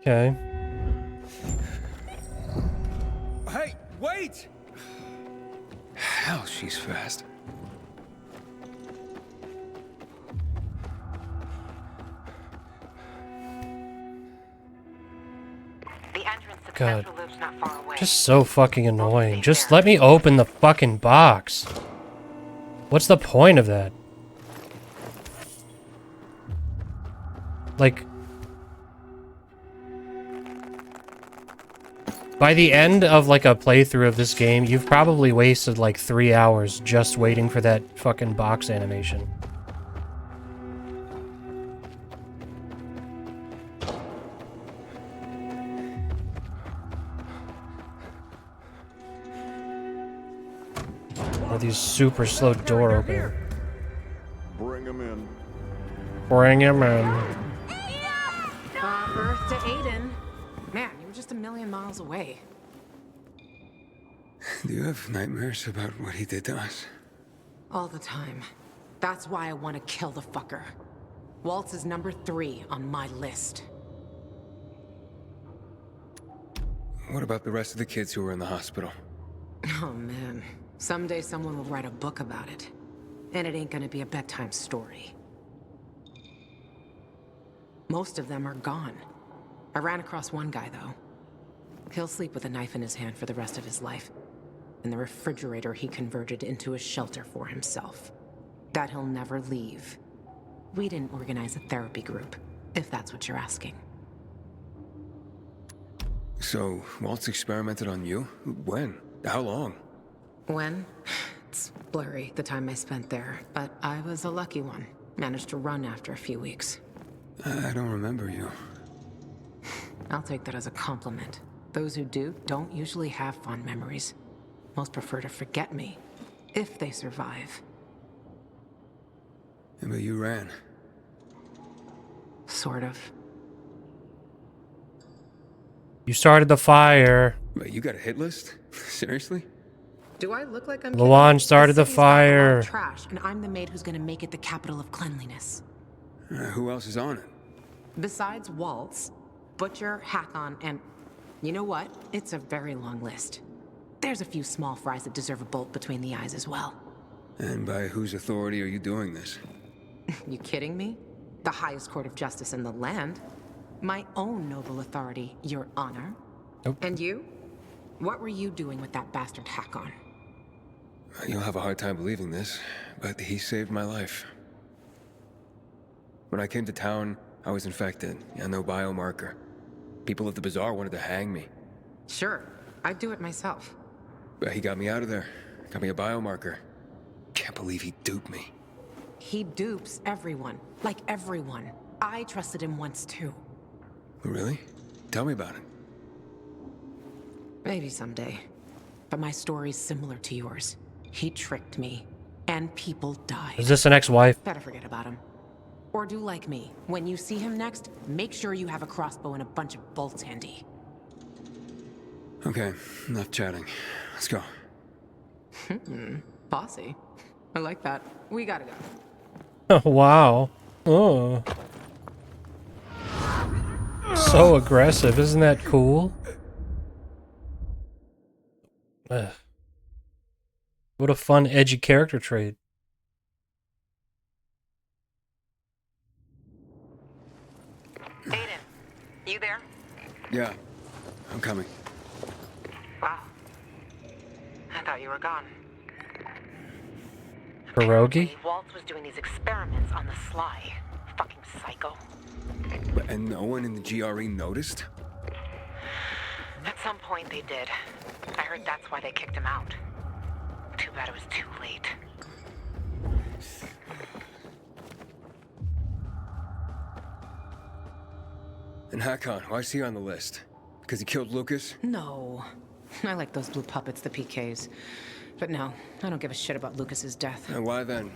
Okay. Hey, wait! Hell, she's fast. The entrance to the God. central loop's not far away. Just so fucking annoying. Just let me open the fucking box. What's the point of that? Like... By the end of, like, a playthrough of this game, you've probably wasted, like, 3 hours just waiting for that fucking box animation. Or these super slow door opening. Bring him in. Bring him in. Earth to Aiden. Man, you were just a million miles away. Do you have nightmares about what he did to us? All the time. That's why I want to kill the fucker. Waltz is number 3 on my list. What about the rest of the kids who were in the hospital? Oh man. Someday someone will write a book about it. And it ain't gonna be a bedtime story. Most of them are gone. I ran across one guy, though. He'll sleep with a knife in his hand for the rest of his life. And the refrigerator he converted into a shelter for himself. That he'll never leave. We didn't organize a therapy group, if that's what you're asking. So, Waltz experimented on you? When? How long? When? It's blurry, the time I spent there. But I was a lucky one. Managed to run after a few weeks. I don't remember you. I'll take that as a compliment. Those who do don't usually have fond memories. Most prefer to forget me, if they survive. Yeah, but you ran. Sort of. You started the fire. Wait, you got a hit list? Seriously? Do I look like I'm Luan kidding? started the city's got a lot of fire. trash, and I'm the maid who's gonna make it the capital of cleanliness. Who else is on it? Besides Waltz, Butcher, Hakon, and... You know what? It's a very long list. There's a few small fries that deserve a bolt between the eyes as well. And by whose authority are you doing this? You kidding me? The highest court of justice in the land. My own noble authority, Your Honor. Nope. And you? What were you doing with that bastard Hakon? You'll have a hard time believing this, but he saved my life. When I came to town, I was infected, and no biomarker. People at the bazaar wanted to hang me. Sure, I'd do it myself. But he got me out of there. Got me a biomarker. Can't believe he duped me. He dupes everyone. Like everyone. I trusted him once too. Really? Tell me about it. Maybe someday. But my story's similar to yours. He tricked me. And people died. Is this an ex-wife? Better forget about him. Or do like me. When you see him next, make sure you have a crossbow and a bunch of bolts handy. Okay, enough chatting. Let's go. Bossy. I like that. We gotta go. Oh, wow. Oh. So aggressive. Isn't that cool? Ugh. What a fun, edgy character trait. Aiden, you there? Yeah, I'm coming. Wow. I thought you were gone. Pierogi? Waltz was doing these experiments on the sly. Fucking psycho. And no one in the GRE noticed? At some point they did. I heard that's why they kicked him out. Too bad it was too late. And Hakon, why is he on the list? Because he killed Lucas? No. I like those blue puppets, the PKs. But no, I don't give a shit about Lucas's death. And why then?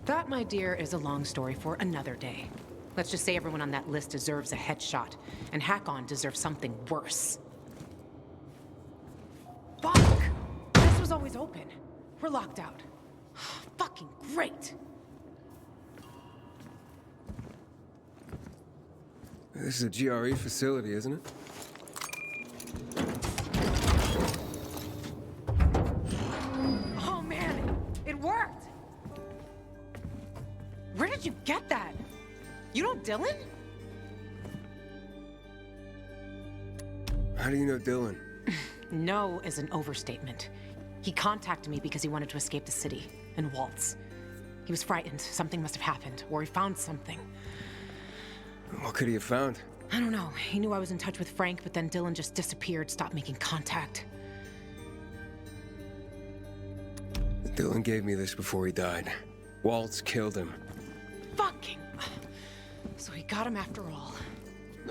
That, my dear, is a long story for another day. Let's just say everyone on that list deserves a headshot, and Hakon deserves something worse. Fuck! This was always open. We're locked out. Fucking great! This is a GRE facility, isn't it? Oh man, it worked! Where did you get that? You know Dylan? How do you know Dylan? No is an overstatement. He contacted me because he wanted to escape the city and waltz. He was frightened. Something must have happened, or he found something. What could he have found? I don't know. He knew I was in touch with Frank, but then Dylan just disappeared, stopped making contact. Dylan gave me this before he died. Waltz killed him. Fucking... So he got him after all.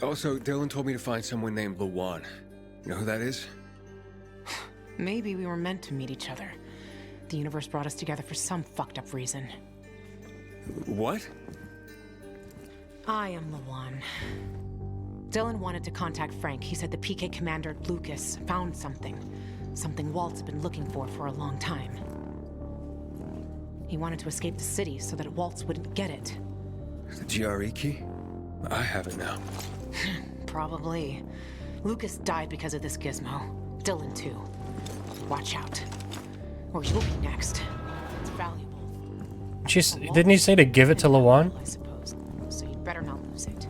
Also, Dylan told me to find someone named Lawan. You know who that is? Maybe we were meant to meet each other. The universe brought us together for some fucked up reason. What? I am Lawan. Dylan wanted to contact Frank. He said the PK commander, Lucas, found something. Something Walt's had been looking for a long time. He wanted to escape the city so that Waltz wouldn't get it. The GRE key? I have it now. Probably. Lucas died because of this gizmo. Dylan, too. Watch out. Or you'll be next. It's valuable. Didn't he say to give it to Lawan? I suppose. So you'd better not lose it.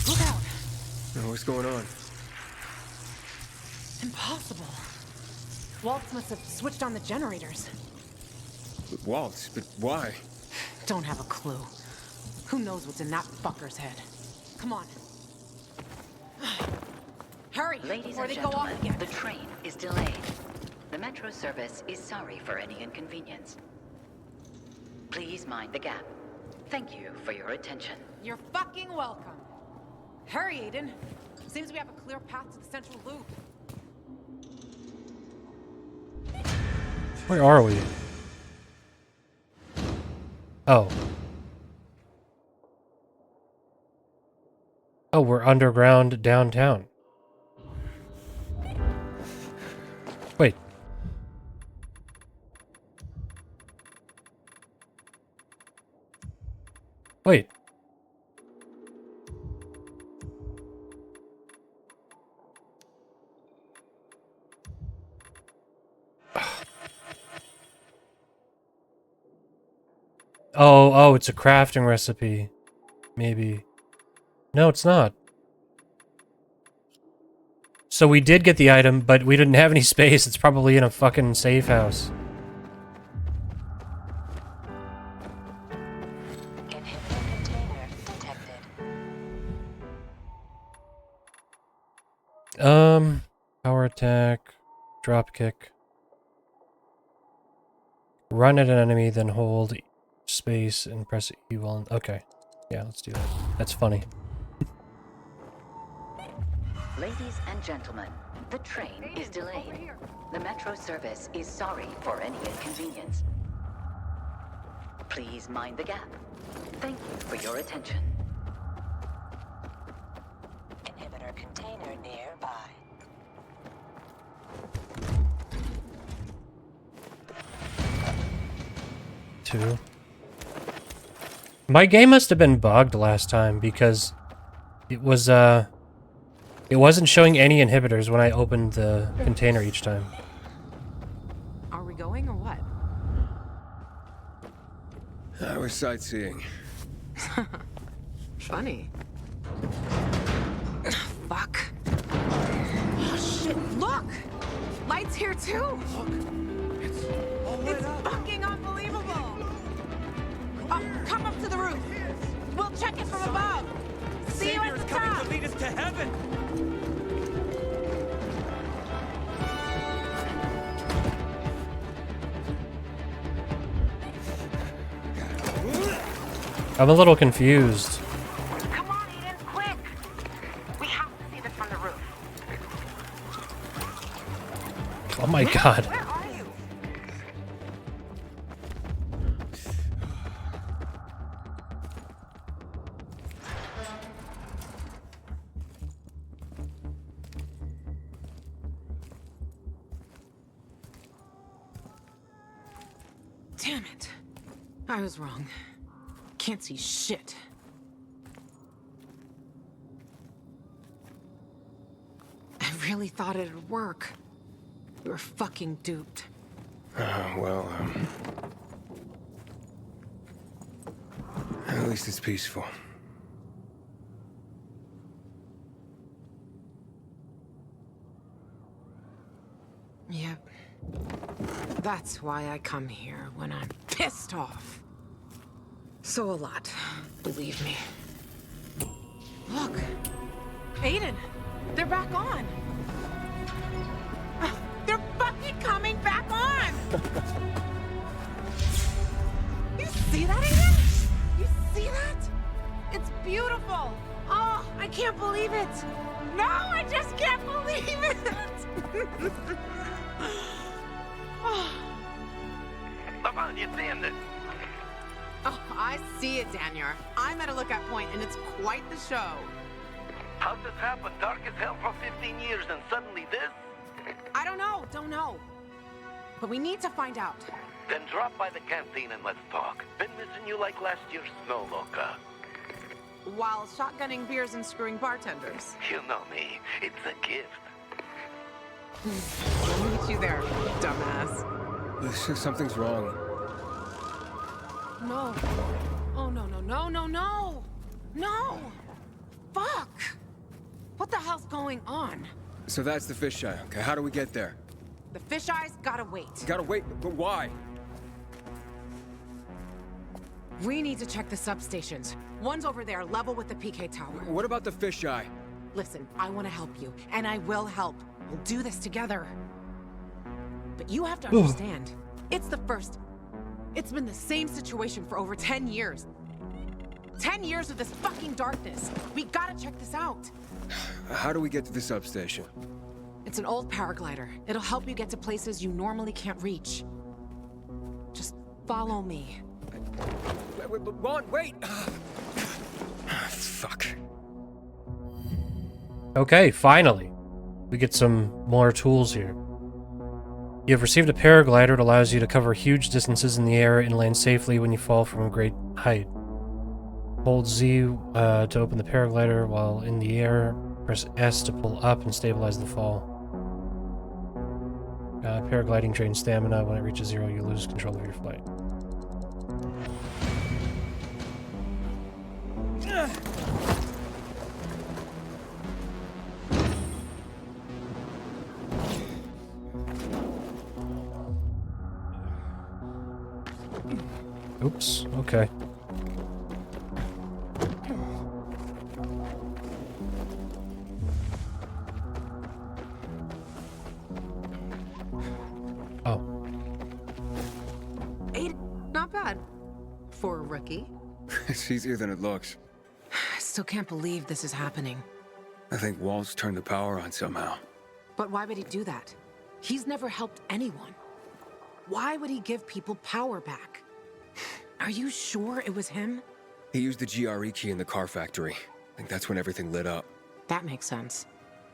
Look out! What's going on? Impossible. Waltz must have switched on the generators. Waltz? But why? Don't have a clue. Who knows what's in that fucker's head? Come on. Hurry, Ladies before and they go off gentlemen, again. the train is delayed. The metro service is sorry for any inconvenience. Please mind the gap. Thank you for your attention. You're fucking welcome. Hurry, Aiden. Seems we have a clear path to the central loop. Where are we? Oh. Oh, we're underground downtown. Wait. Wait. Oh, it's a crafting recipe. Maybe. No, it's not. So we did get the item, but we didn't have any space. It's probably in a fucking safe house. Inhibitor container detected. Power attack, drop kick. Run at an enemy, then hold space and press E while... Okay. Yeah, let's do that. That's funny. Ladies and gentlemen, the train is delayed. The metro service is sorry for any inconvenience. Please mind the gap. Thank you for your attention. Inhibitor container nearby. Two. My game must have been bugged last time because it was, it wasn't showing any inhibitors when I opened the container each time. Are we going or what? I was sightseeing. Funny. Fuck. Oh shit, look! Lights here too! Look, it's fucking unbelievable! Come up to the roof. We'll check it from above. See you at the top. Coming to lead us to heaven. I'm a little confused. Come on, Eden, quick! We have to see this from the roof. Oh my god. Where are you? Damn it. I was wrong. Can't see shit. really thought it'd work. We were fucking duped. Well, at least it's peaceful. Yep. That's why I come here when I'm pissed off. So a lot, believe me. Look, Aiden, they're back on. They're fucking coming back on! You see that, Aiden? You see that? It's beautiful. Oh, I can't believe it. No, I just can't believe it. Lavon, you seeing this? Oh, I see it, Daniel. I'm at a lookout point, and it's quite the show. How'd this happen? Dark as hell for 15 years, and suddenly this? I don't know. But we need to find out. Then drop by the canteen and let's talk. Been missing you like last year's snow, Loca. While shotgunning beers and screwing bartenders. You know me. It's a gift. We'll meet you there, dumbass. Something's wrong. No. Oh, no. No! Fuck! What the hell's going on? So that's the fisheye. Okay, how do we get there? The fisheyes gotta wait. Gotta wait, but why? We need to check the substations. One's over there, level with the PK tower. What about the fisheye? Listen, I want to help you, and I will help. We'll do this together. But you have to understand, it's the first. It's been the same situation for over 10 years. 10 years of this fucking darkness. We gotta check this out. How do we get to the substation? It's an old paraglider. It'll help you get to places you normally can't reach. Just follow me. Wait! Fuck. Okay, finally. We get some more tools here. You have received a paraglider. It allows you to cover huge distances in the air and land safely when you fall from a great height. Hold Z to open the paraglider while in the air. Press S to pull up and stabilize the fall. Paragliding drains stamina. When it reaches 0, you lose control of your flight. Oops, okay. Oh. Not bad. For a rookie. It's easier than it looks. I still can't believe this is happening. I think Walt's turned the power on somehow. But why would he do that? He's never helped anyone. Why would he give people power back? Are you sure it was him? He used the GRE key in the car factory. I think that's when everything lit up. That makes sense.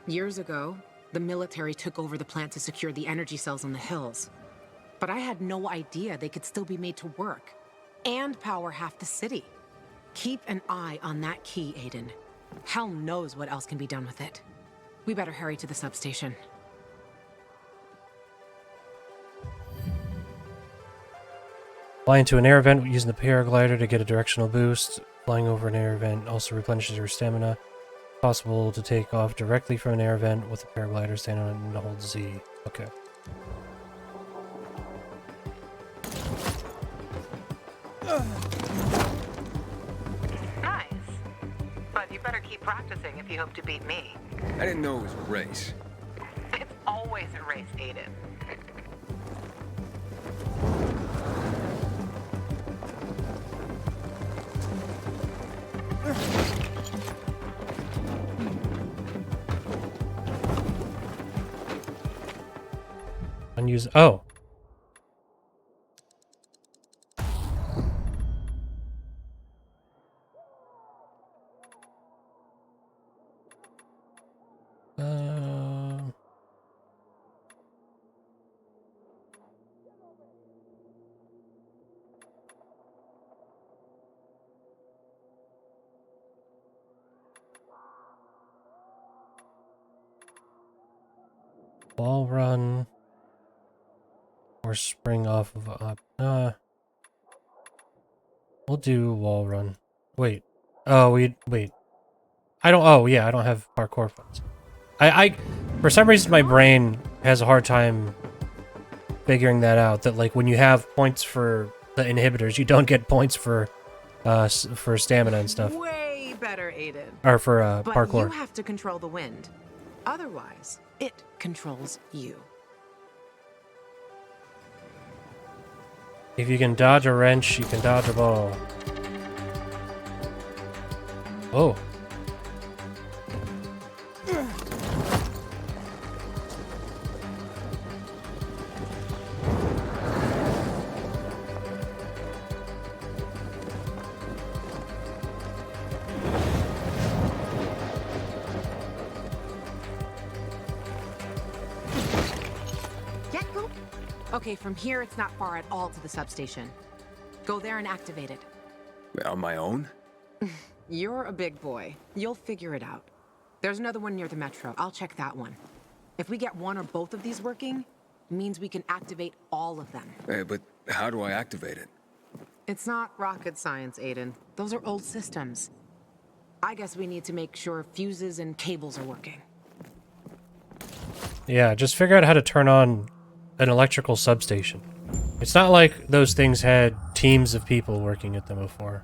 Years ago, the military took over the plant to secure the energy cells on the hills. But I had no idea they could still be made to work. And power half the city. Keep an eye on that key, Aiden. Hell knows what else can be done with it. We better hurry to the substation. Fly into an air vent using the paraglider to get a directional boost. Flying over an air vent also replenishes your stamina. Possible to take off directly from an air vent with the paraglider. Stand on it and hold Z. Okay. Nice. But you better keep practicing if you hope to beat me. I didn't know it was a race. It's always a race, Aiden. Unused. Oh. Wall run. Or spring off of a... we'll do wall run. Wait. Oh, wait. I don't... Oh, yeah, I don't have parkour points. For some reason, my brain has a hard time figuring that out. That, like, when you have points for the inhibitors, you don't get points for stamina and stuff. Way better, Aiden. Or for But parkour. you have to control the wind. Otherwise, it controls you. If you can dodge a wrench, you can dodge a ball. Oh. Get go. Okay, from here it's not far at all to the substation. Go there and activate it. On my own? You're a big boy. You'll figure it out. There's another one near the metro. I'll check that one. If we get one or both of these working, means we can activate all of them. Hey, but how do I activate it? It's not rocket science, Aiden. Those are old systems. I guess we need to make sure fuses and cables are working. Yeah, just figure out how to turn on an electrical substation. It's not like those things had teams of people working at them before.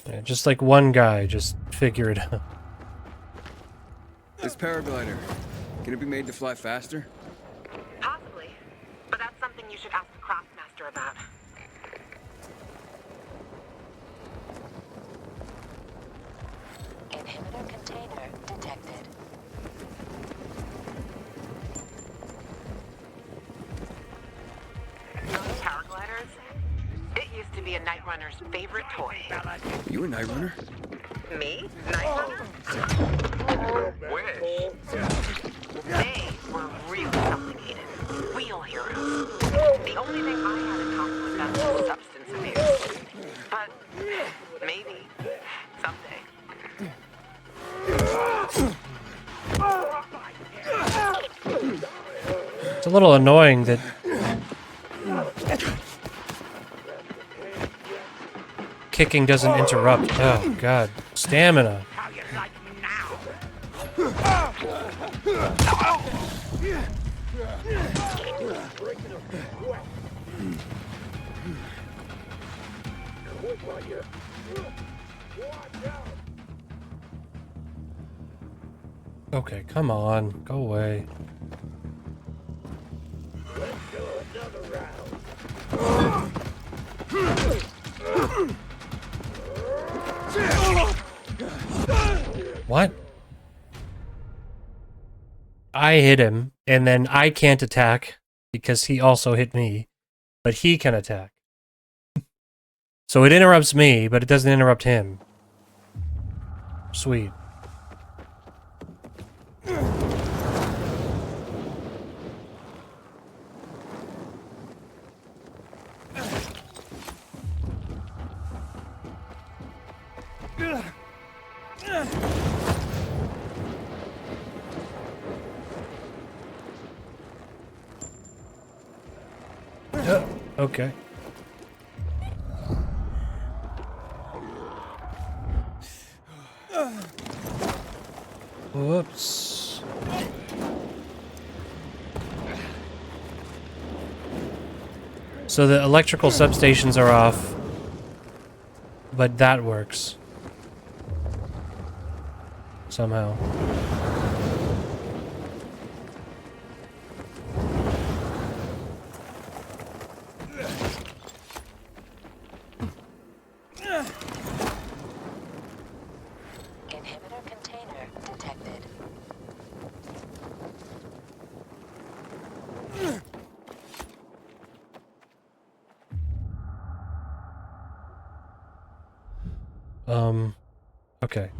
Yeah, just like one guy, just figure it out. This paraglider, can it be made to fly faster? Possibly. But that's something you should ask the Craftmaster about. Inhibitor container detected. Those paragliders? It used to be a Night Runner's favorite toy. You a night runner? Me? Night Runner? Wish. They were really complicated. Real heroes. The only thing I had in common with them was substance abuse. But maybe someday. It's a little annoying that kicking doesn't interrupt. Oh god, stamina. Okay, come on, go away. What? I hit him, and then I can't attack because he also hit me, but he can attack. So it interrupts me, but it doesn't interrupt him. Sweet. Okay. Whoops. So the electrical substations are off, but that works. Somehow. Inhibitor container detected. Okay.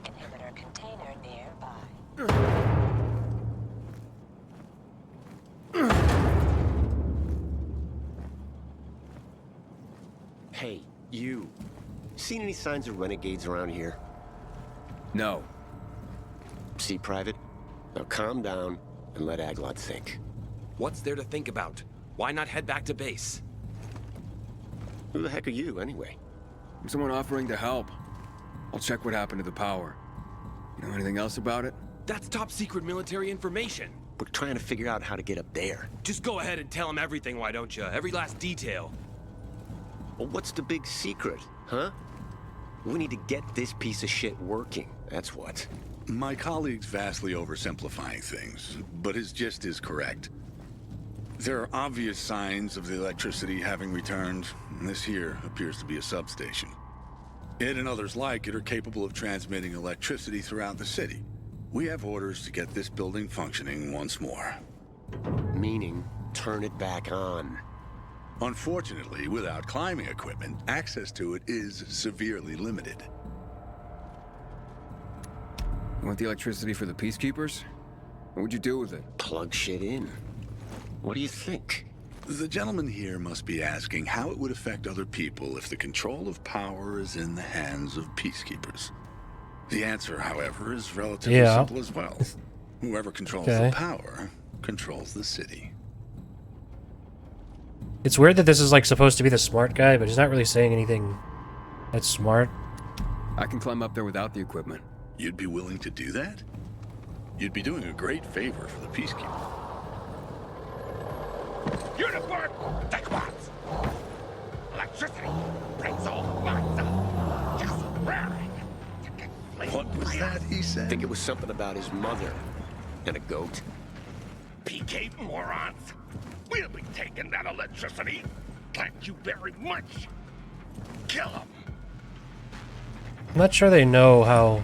Inhibitor container nearby. Hey, you. Seen any signs of renegades around here? No. See, Private? Now calm down and let Aglot think. What's there to think about? Why not head back to base? Who the heck are you, anyway? I'm someone offering to help. I'll check what happened to the power. You know anything else about it? That's top secret military information. We're trying to figure out how to get up there. Just go ahead and tell him everything, why don't you? Every last detail. Well, what's the big secret, huh? We need to get this piece of shit working, that's what. My colleague's vastly oversimplifying things, but his gist is correct. There are obvious signs of the electricity having returned, and this here appears to be a substation. It and others like it are capable of transmitting electricity throughout the city. We have orders to get this building functioning once more. Meaning, turn it back on. Unfortunately, without climbing equipment, access to it is severely limited. You want the electricity for the Peacekeepers? What would you do with it? Plug shit in. What do you think? The gentleman here must be asking how it would affect other people if the control of power is in the hands of Peacekeepers. The answer, however, is relatively simple as well. Whoever controls the power controls the city. It's weird that this is like supposed to be the smart guy, but he's not really saying anything that's smart. I can climb up there without the equipment. You'd be willing to do that? You'd be doing a great favor for the Peacekeeper. Uniform, take what? Electricity brings all lights up. Just raring. What was that he said? I think it was something about his mother and a goat. PK morons. We'll be taking that electricity. Thank you very much. Kill them. I'm not sure they know how,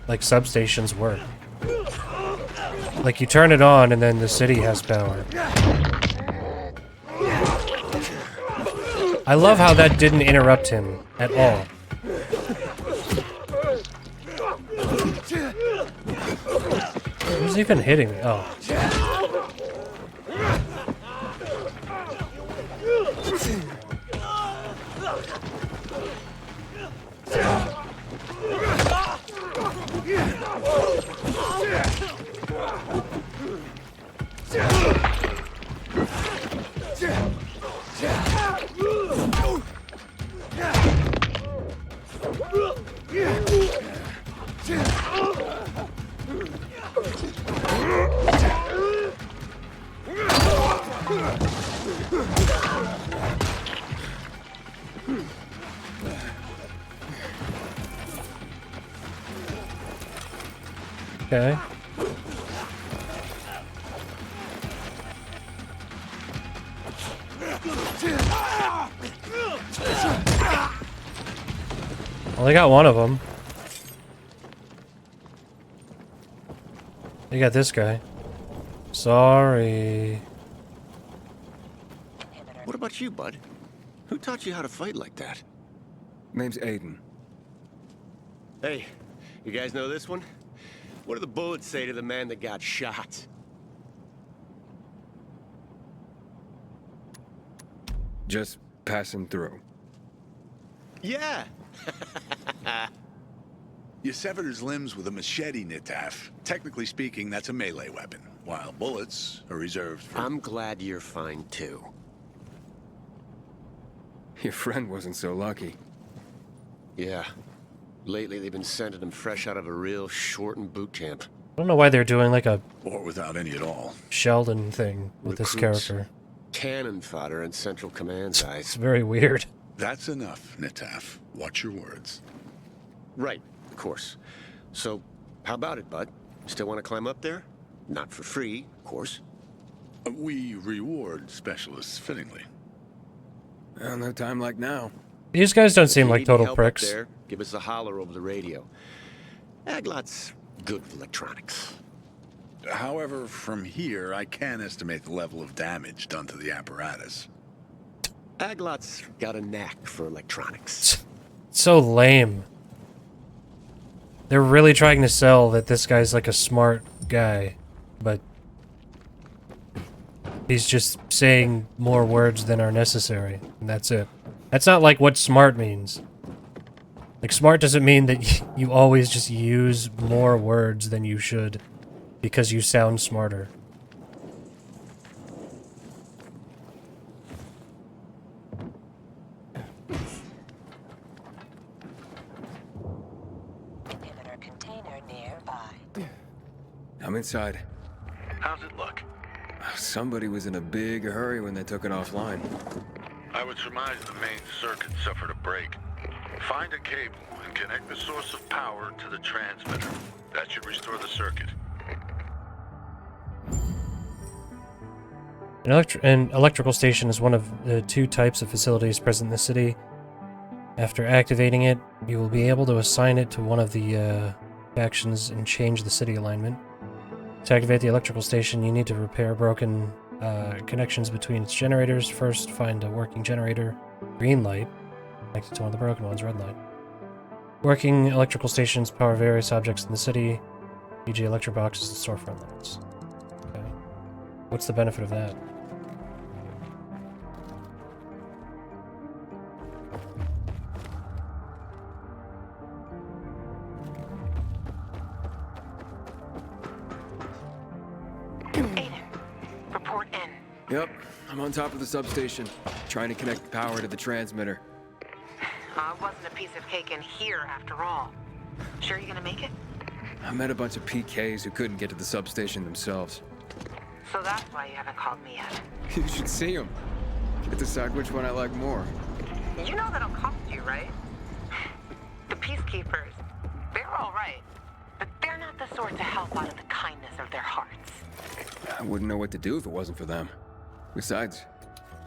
like, substations work. Like, you turn it on and then the city has power. I love how that didn't interrupt him at all. Who's even hitting me? Oh. Okay. Well, they got one of them. They got this guy. Sorry. What about you, bud? Who taught you how to fight like that? Name's Aiden. Hey, you guys know this one? What do the bullets say to the man that got shot? Just passing through. Yeah. You severed his limbs with a machete, Nitaf. Technically speaking, that's a melee weapon, while bullets are reserved for... I'm glad you're fine, too. Your friend wasn't so lucky. Yeah. Lately, they've been sending him fresh out of a real shortened boot camp. I don't know why they're doing like a... Or without any at all. Sheldon thing with this character. Cannon fodder in Central Command's eyes. It's very weird. That's enough, Nitaf. Watch your words. Right, of course. So, how about it, bud? Still want to climb up there? Not for free, of course. We reward specialists fittingly. Well, no time like now. These guys don't seem If you like need total help up pricks. there, give us a holler over the radio. Aglot's good with electronics. However, from here, I can estimate the level of damage done to the apparatus. Aglot's got a knack for electronics. So lame. They're really trying to sell that this guy's like a smart guy, but he's just saying more words than are necessary, and that's it. That's not like what smart means. Like, smart doesn't mean that you always just use more words than you should because you sound smarter. Inhibitor container nearby. I'm inside. How's it look? Somebody was in a big hurry when they took it offline. I would surmise the main circuit suffered a break. Find a cable and connect the source of power to the transmitter. That should restore the circuit. An electrical station is one of the 2 types of facilities present in the city. After activating it, you will be able to assign it to one of the factions and change the city alignment. To activate the electrical station, you need to repair broken connections between its generators. First, find a working generator, green light, connected to one of the broken ones, red light. Working electrical stations power various objects in the city, e.g. electric boxes and storefront lights. Okay. What's the benefit of that? Report in. Yep, I'm on top of the substation, trying to connect power to the transmitter. It wasn't a piece of cake in here after all. Sure you're gonna make it? I met a bunch of PKs who couldn't get to the substation themselves. So that's why you haven't called me yet. You should see them. Can't decide which one I like more. You know that'll cost you, right? The peacekeepers, they're all right, but they're not the sort to help out of the kindness of their hearts. I wouldn't know what to do if it wasn't for them. Besides,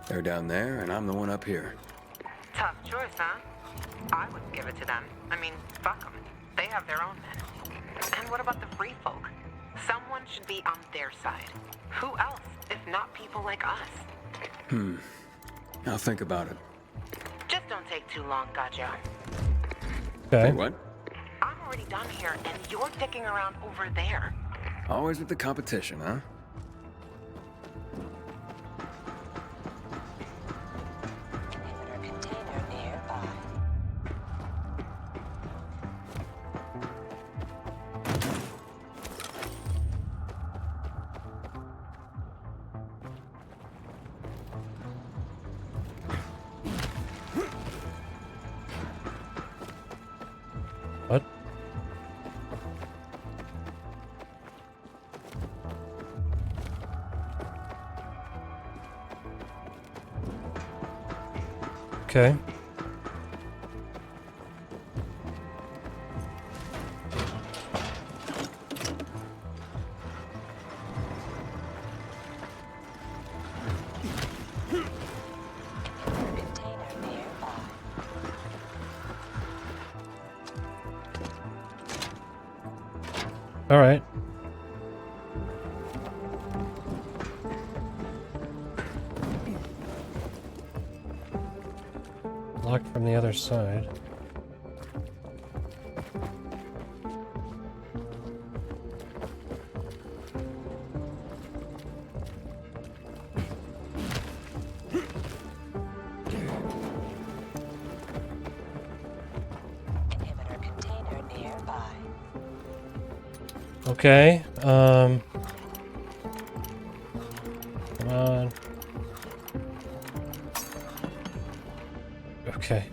they're down there and I'm the one up here. Tough choice, huh? I wouldn't give it to them. I mean, fuck them. They have their own men. And what about the free folk? Someone should be on their side. Who else, if not people like us? I'll think about it. Just don't take too long, Gajo. Okay. Hey, what? I'm already done here, and you're dicking around over there. Always with the competition, huh? Inhibitor container nearby. What? Okay. Container nearby. All right. Locked from the other side. Inhibitor container nearby. Okay. Come on. Okay.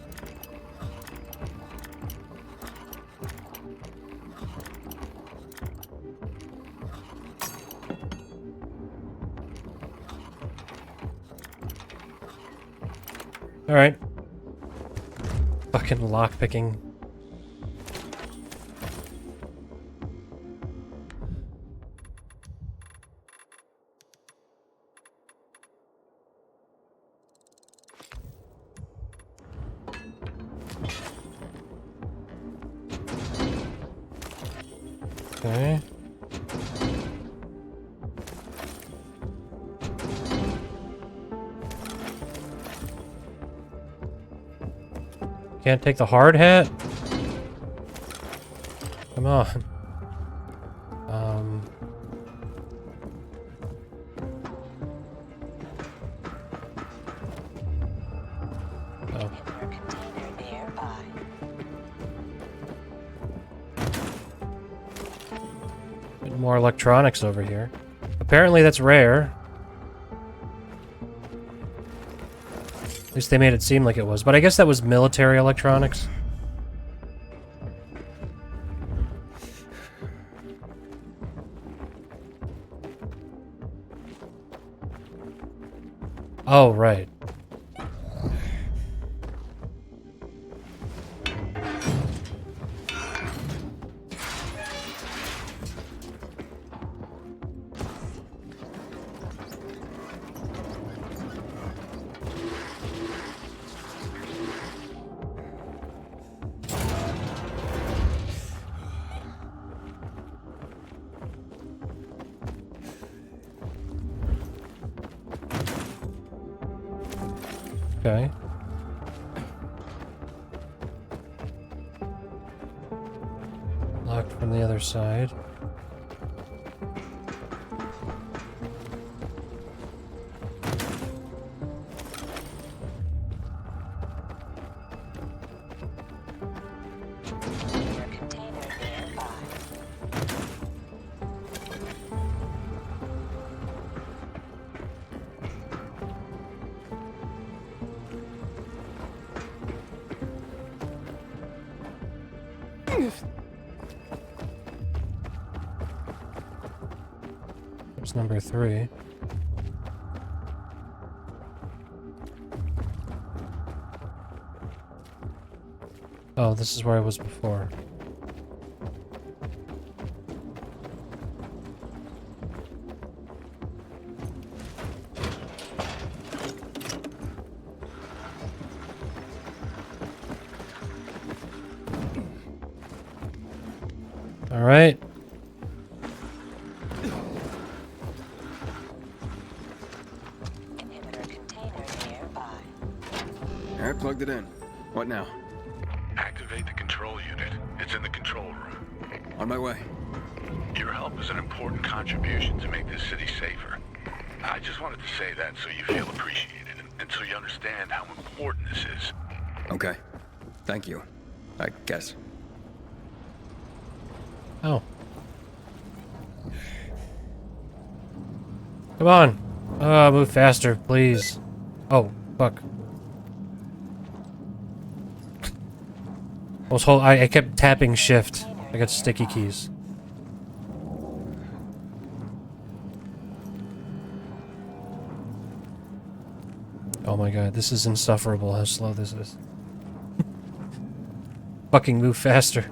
All right. Fucking lockpicking. Okay. Can't take the hard hat? Come on. Oh. Bit more electronics over here. Apparently that's rare. At least they made it seem like it was, but I guess that was military electronics. Oh, right. Okay. Locked from the other side. There's number 3. Oh, this is where I was before. All right. Alright, plugged it in. What now? Activate the control unit. It's in the control room. On my way. Your help is an important contribution to make this city safer. I just wanted to say that so you feel appreciated and so you understand how important this is. Okay. Thank you. I guess. Oh. Come on. Move faster, please. Oh, fuck. I kept tapping shift. I got sticky keys. Oh my god, this is insufferable how slow this is. Fucking move faster.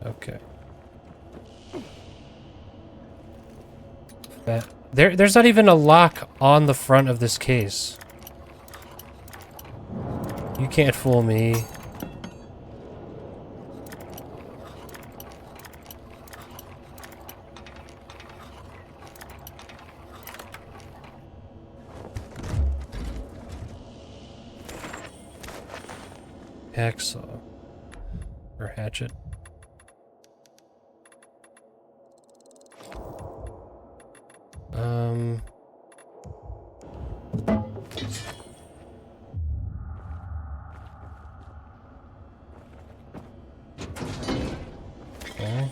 Okay. There's not even a lock on the front of this case. You can't fool me. Hacksaw. Or hatchet. Okay.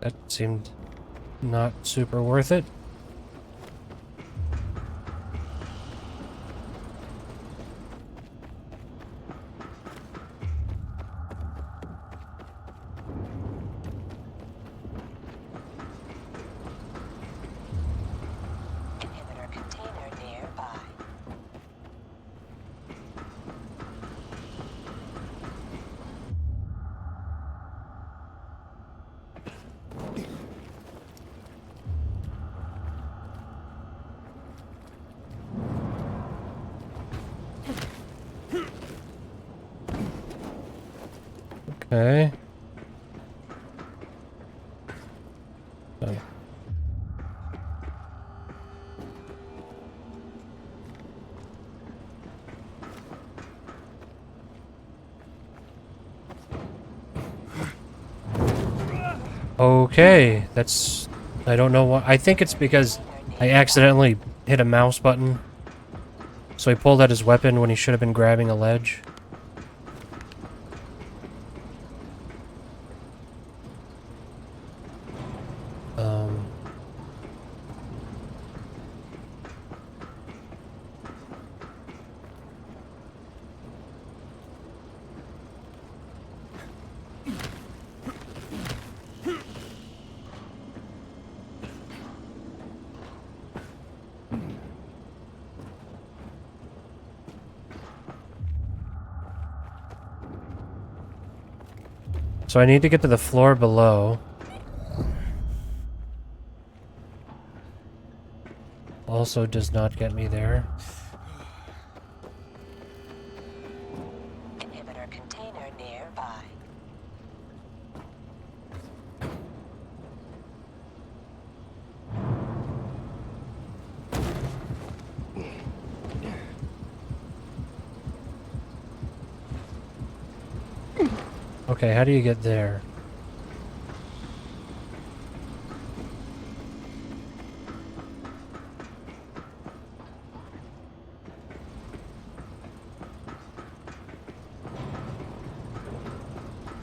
That seemed not super worth it. Okay. Done. Okay, that's... I don't know what... I think it's because I accidentally hit a mouse button. So he pulled out his weapon when he should have been grabbing a ledge. So I need to get to the floor below. Also does not get me there. Inhibitor container nearby. Okay, how do you get there?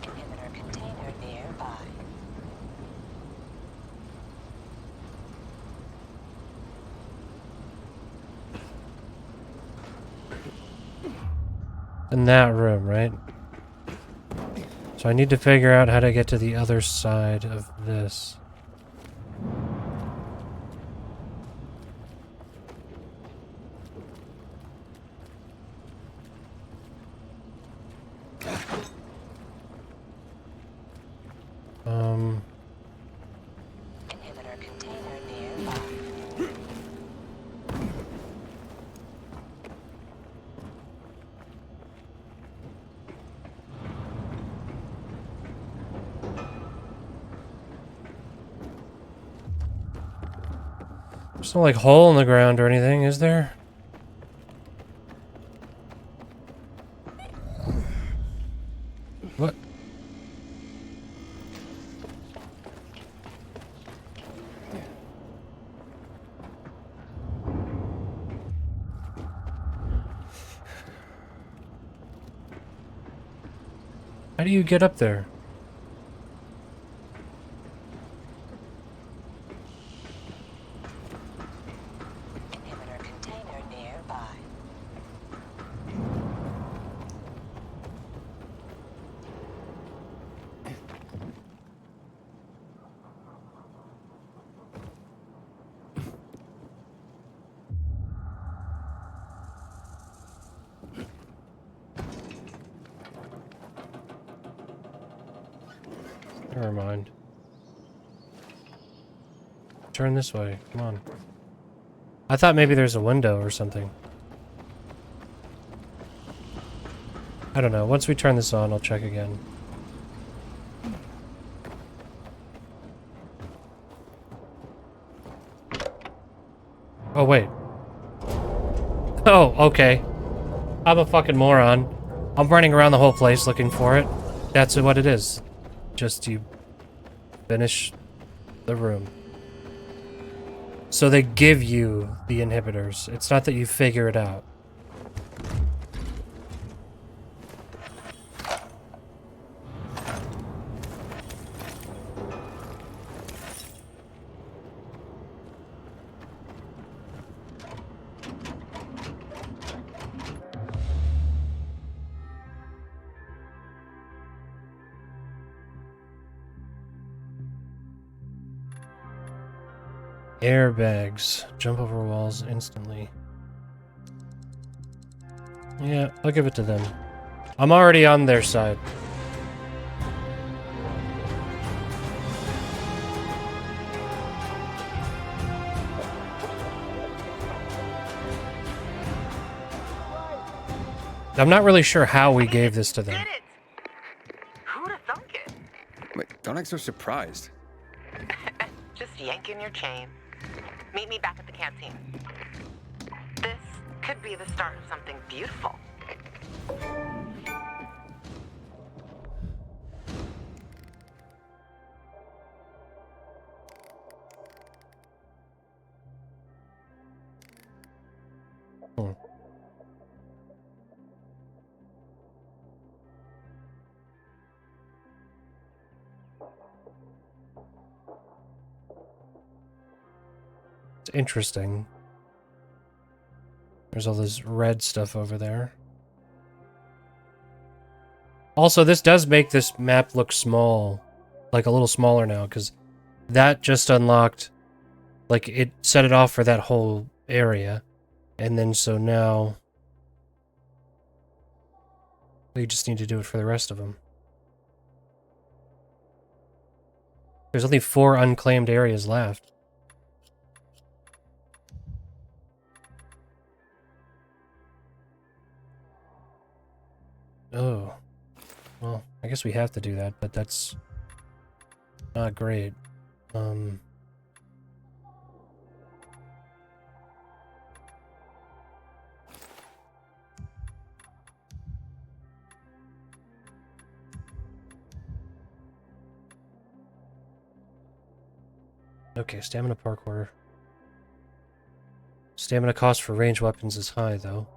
Inhibitor container nearby. In that room, right? So I need to figure out how to get to the other side of this. Inhibitor container nearby. There's no like hole in the ground or anything, is there? What? How do you get up there? Inhibitor container nearby. Never mind. Turn this way. Come on. I thought maybe there's a window or something. I don't know. Once we turn this on, I'll check again. Oh, wait. Oh, okay. I'm a fucking moron. I'm running around the whole place looking for it. That's what it is. Just you finish the room. So they give you the inhibitors. It's not that you figure it out. Airbags. Jump over walls instantly. Yeah, I'll give it to them. I'm already on their side. I'm not really sure how we gave this to them. Who'd have Wait, don't act so surprised. Just yanking your chain. Meet me back at the canteen. This could be the start of something beautiful. It's interesting. There's all this red stuff over there. Also, this does make this map look small. Like a little smaller now, because that just unlocked... Like, it set it off for that whole area. And then so now... we just need to do it for the rest of them. There's only 4 unclaimed areas left. Oh. Well, I guess we have to do that, but that's not great. Okay, stamina parkour. Stamina cost for ranged weapons is high, though.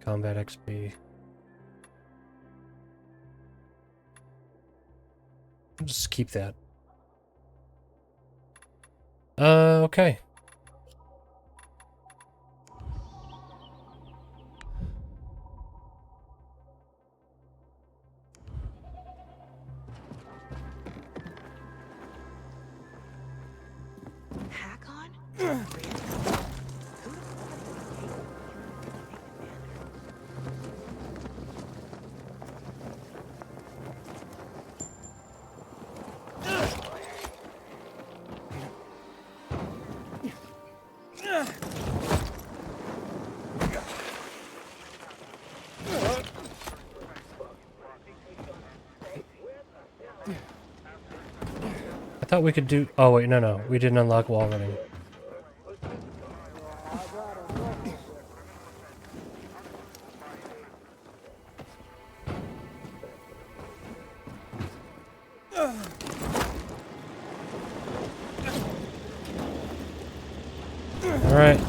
Combat XP. I'll just keep that. Okay. Hack on? I thought we could do... oh, wait, no. We didn't unlock wall running. Alright.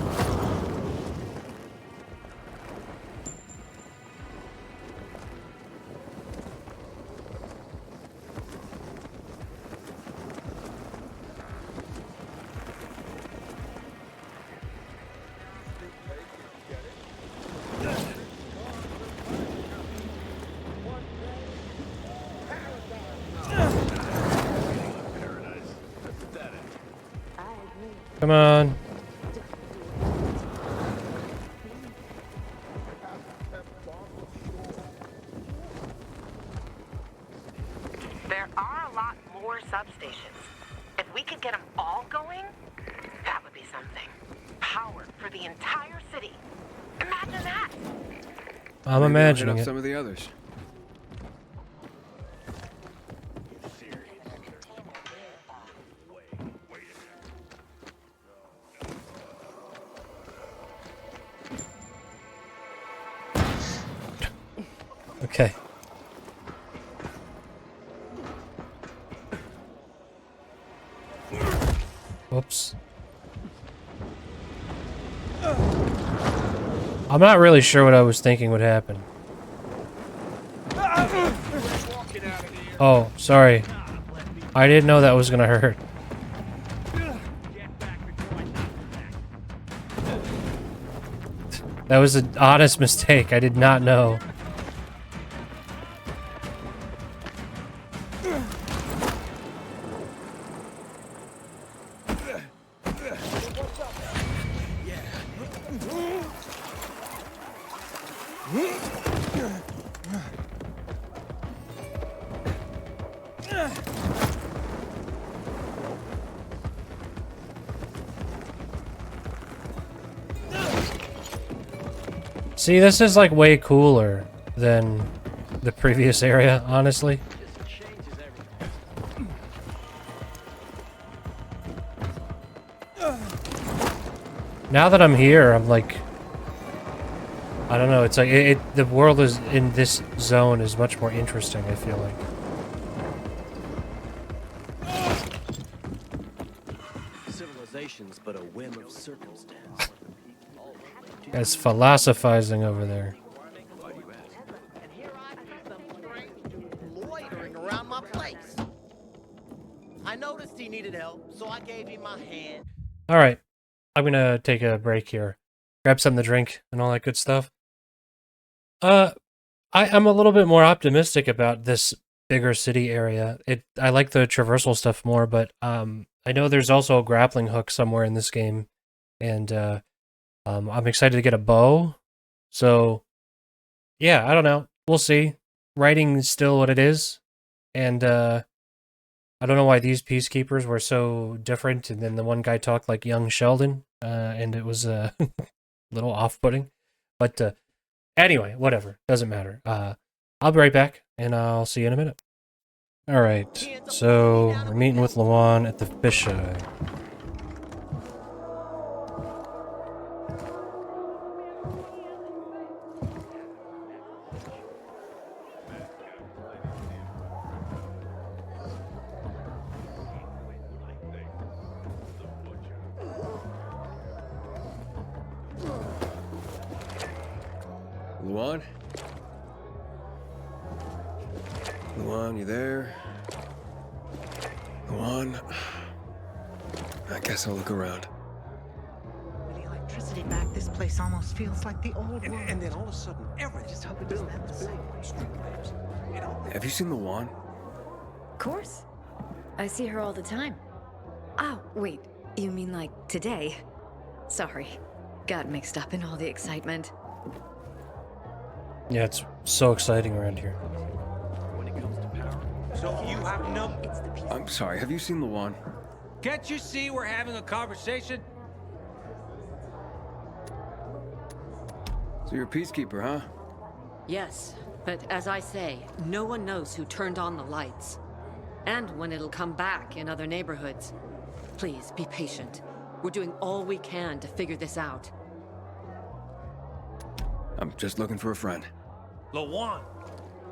Come on. There are a lot more substations. If we could get them all going, that would be something. Power for the entire city. Imagine that! I'm imagining it. Some of the others. Okay. Whoops. I'm not really sure what I was thinking would happen. Oh, sorry. I didn't know that was gonna hurt. That was an honest mistake. I did not know. See, this is like way cooler than the previous area, honestly. Now that I'm here, I'm like, I don't know, it's like, the world is in this zone is much more interesting, I feel like. Civilization's but a whim of circumstance. Guy's philosophizing over there. Loitering around my place. I noticed he needed help, so I gave him my hand. Alright, I'm gonna take a break here. Grab something to drink and all that good stuff. I'm a little bit more optimistic about this bigger city area. I like the traversal stuff more, but I know there's also a grappling hook somewhere in this game, and I'm excited to get a bow. So, yeah, I don't know. We'll see. Writing is still what it is, and I don't know why these peacekeepers were so different, and then the one guy talked like young Sheldon, and it was a little off-putting. But anyway, whatever. Doesn't matter. I'll be right back, and I'll see you in a minute. Alright, so we're meeting with Lawan at the fisheye. Luan? Luan, you there? Luan? I guess I'll look around. With the electricity back, this place almost feels like the old world. And then all of a sudden, everything just helped build street lamps. Have you seen Luan? Of course. I see her all the time. Oh, wait. You mean like today? Sorry. Got mixed up in all the excitement. Yeah, it's so exciting around here. When it comes to power. So you have no... I'm sorry, have you seen Luan? Can't you see we're having a conversation? So you're a peacekeeper, huh? Yes, but as I say, no one knows who turned on the lights. And when it'll come back in other neighborhoods. Please, be patient. We're doing all we can to figure this out. I'm just looking for a friend. Lawan,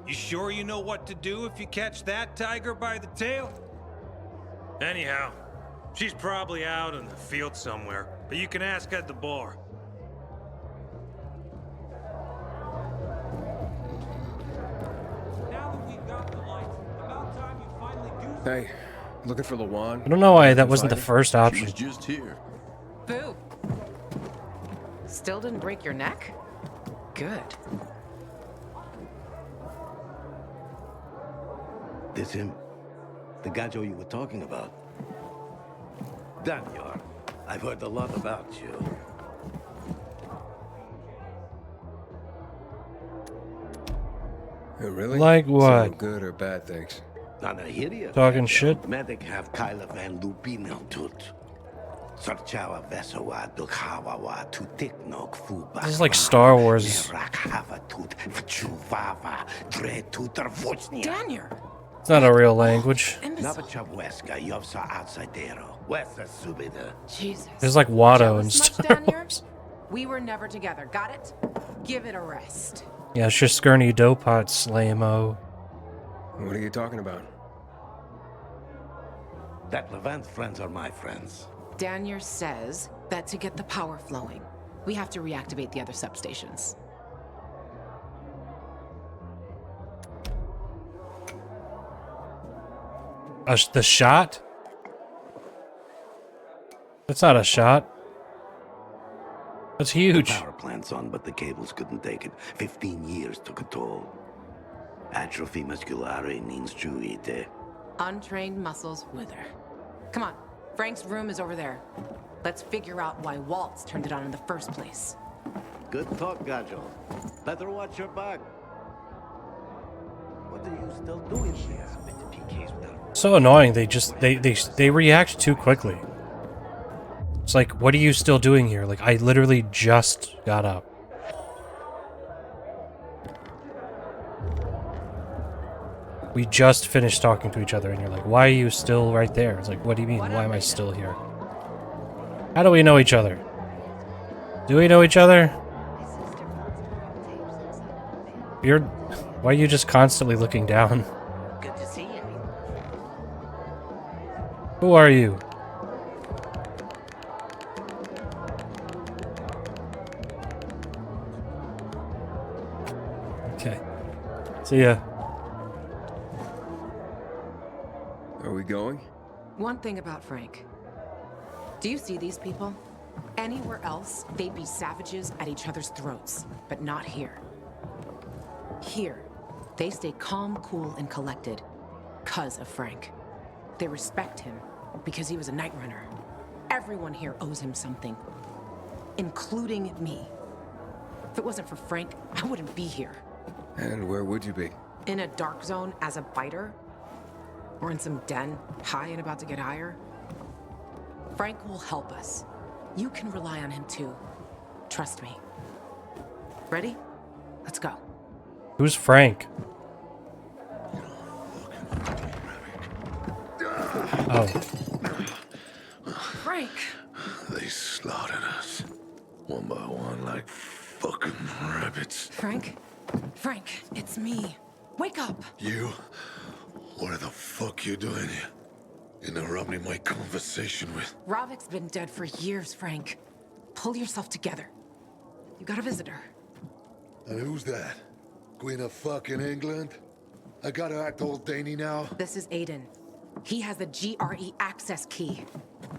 you sure you know what to do if you catch that tiger by the tail? Anyhow, she's probably out in the field somewhere, but you can ask at the bar. Now that we've got the lights, about time you finally do. Hey, looking for Luan? I don't know why that wasn't the first option. She was just here. Boo. Still didn't break your neck? Good. This him? The Gajo you were talking about? Daniel, I've heard a lot about you. Really? Like what? So good or bad things? Talking shit? Medic have Kyla Van Lupino tut. Sarchawa Vesawa Dukhawawa to Tiknok Fuba. This is like Star Wars. Daniel! It's not a real language. Jesus. There's like Watto and Jealous much, Star Daniel? Wars. We were never together, got it? Give it a rest. Yeah, it's just Skirny Dopot, Slamo. What are you talking about? That Levant friends are my friends. Daniel says that to get the power flowing, we have to reactivate the other substations. The shot? That's not a shot. That's huge. The power plant's on, but the cables couldn't take it. 15 years took a toll. Atrophy musculare ninstruite. Untrained muscles wither. Come on, Frank's room is over there. Let's figure out why Waltz turned it on in the first place. Good talk, Gajo. Better watch your back. What are you still doing here? So annoying. They react too quickly. It's like, what are you still doing here? Like, I literally just got up. We just finished talking to each other, and you're like, why are you still right there? It's like, what do you mean? Why am I still here? How do we know each other? Do we know each other? Why are you just constantly looking down? Good to see you. Who are you? Okay. See ya. Are we going? One thing about Frank. Do you see these people? Anywhere else, they'd be savages at each other's throats, but not here. Here, they stay calm, cool, and collected because of Frank. They respect him because he was a night runner. Everyone here owes him something, including me. If it wasn't for Frank, I wouldn't be here. And where would you be? In a dark zone as a biter? Or in some den, high and about to get higher? Frank will help us. You can rely on him too. Trust me. Ready? Let's go. Who's Frank? Oh. Frank! They slaughtered us. One by one like fucking rabbits. Frank? Frank, it's me. Wake up! You? What the fuck you doing here? Interrupting my conversation with... Ravik's been dead for years, Frank. Pull yourself together. You got a visitor. And who's that? Queen of fucking England? I gotta act all dainty now? This is Aiden. He has the GRE access key.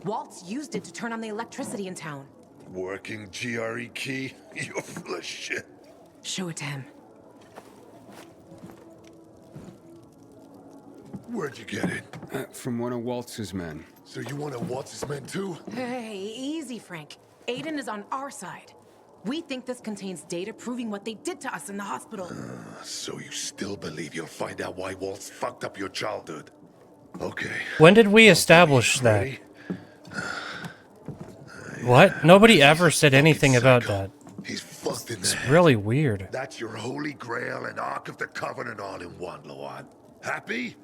Waltz used it to turn on the electricity in town. Working GRE key? You're full of shit. Show it to him. Where'd you get it? From one of Waltz's men. So you one of Waltz's men too? Hey, easy, Frank. Aiden is on our side. We think this contains data proving what they did to us in the hospital. So you still believe you'll find out why Waltz fucked up your childhood? Okay. When did we establish that? What? Nobody ever said anything about that. He's fucked in It's really weird. That's your holy grail and Ark of the Covenant all in one, Luan. Happy?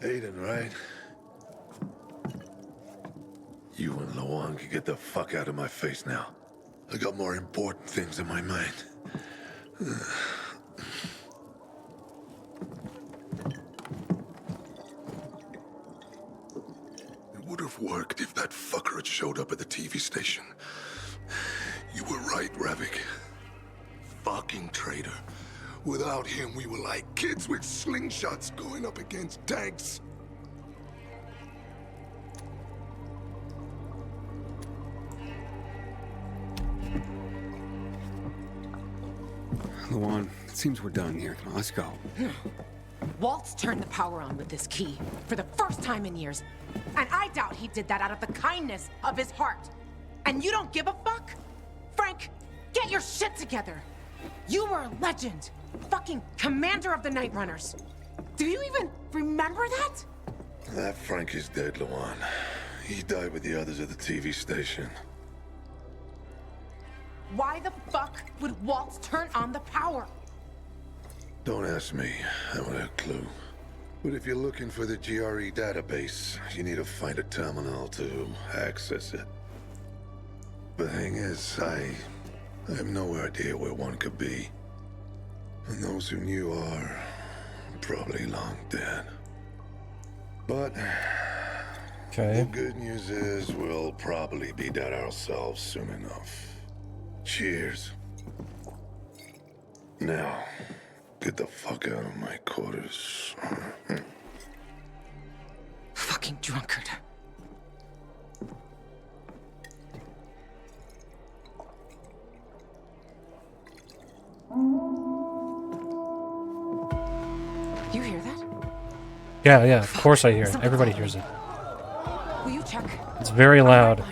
Aiden, right? You and Luan can get the fuck out of my face now. I got more important things in my mind. It would have worked if that fucker had showed up at the TV station. You were right, Ravik. Fucking traitor. Without him, we were like kids with slingshots going up against tanks. Luan, it seems we're done here. Come on, let's go. Waltz turned the power on with this key for the first time in years. And I doubt he did that out of the kindness of his heart. And you don't give a fuck? Frank, get your shit together. You were a legend. Fucking commander of the Night Runners. Do you even remember that? That Frank is dead, Luan. He died with the others at the TV station. Why the fuck would Waltz turn on the power? Don't ask me. I don't have a clue. But if you're looking for the GRE database, you need to find a terminal to access it. The thing is, I have no idea where one could be. And those who knew are probably long dead. But the good news is we'll probably be dead ourselves soon enough. Cheers. Now, get the fuck out of my quarters. Fucking drunkard. You hear that? Yeah, of course I hear it. Everybody hears it. Will you check? It's very loud.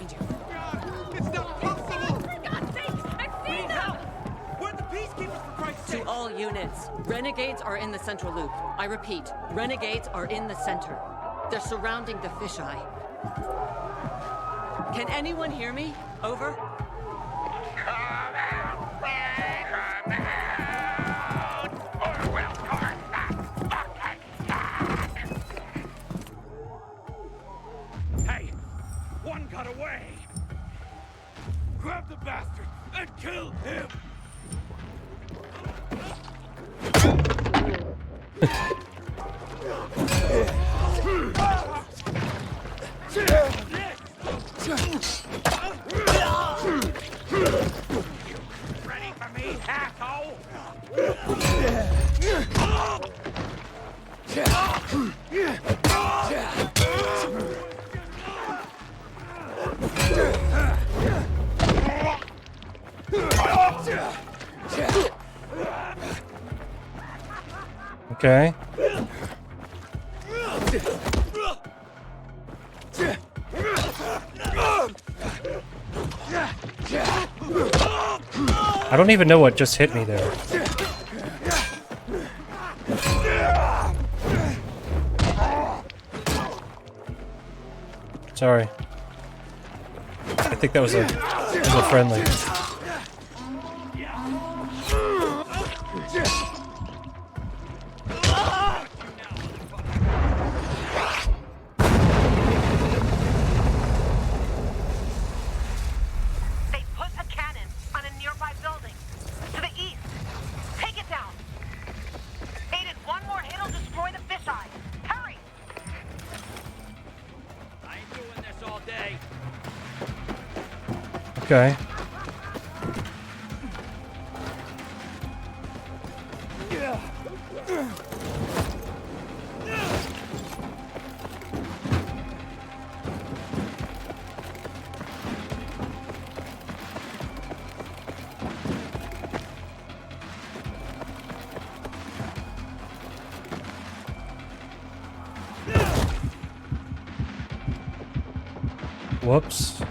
To all units, renegades are in the central loop. I repeat, renegades are in the center. They're surrounding the fisheye. Can anyone hear me? Over. Ready for me, asshole? Okay. I don't even know what just hit me there. Sorry. I think that was a friendly. They put a cannon on a nearby building. To the east. Take it down. Aiden, one more hit will destroy the fisheye. Hurry! I ain't doing this all day. Okay. Whoops.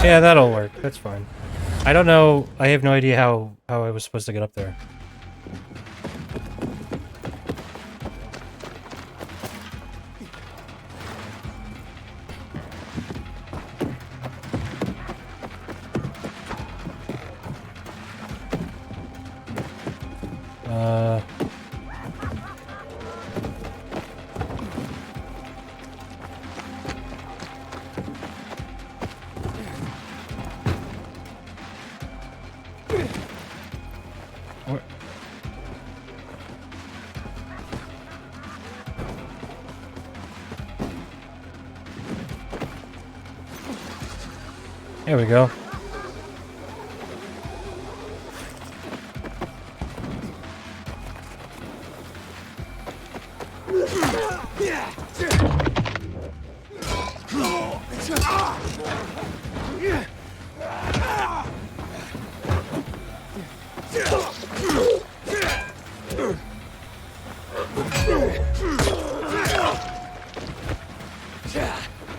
Yeah, that'll work. That's fine. I don't know. I have no idea how I was supposed to get up there. There we go.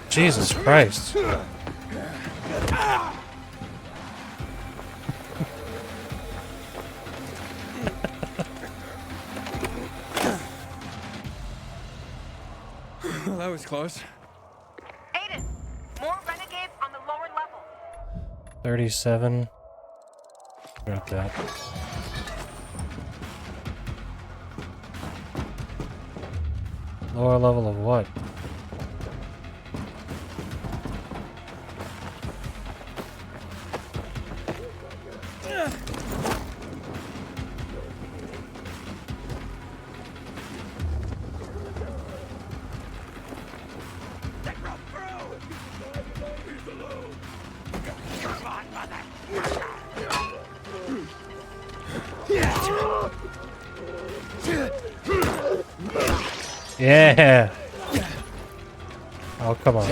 Jesus Christ. Well, that was close. Aiden, more renegades on the lower level. 37. Got that. Lower level of what? Yeah. Oh, come on.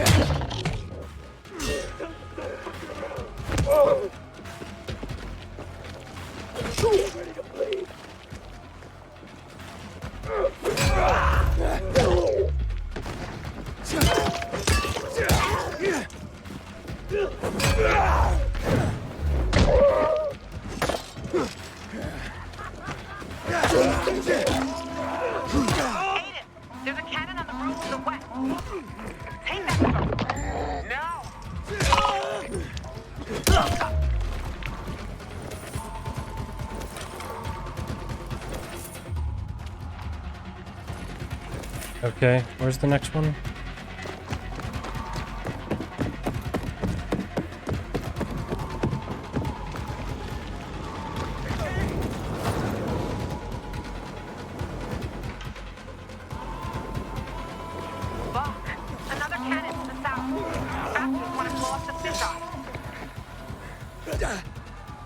There's a cannon on the roof to the west. Take that cover. Now! Okay, where's the next one?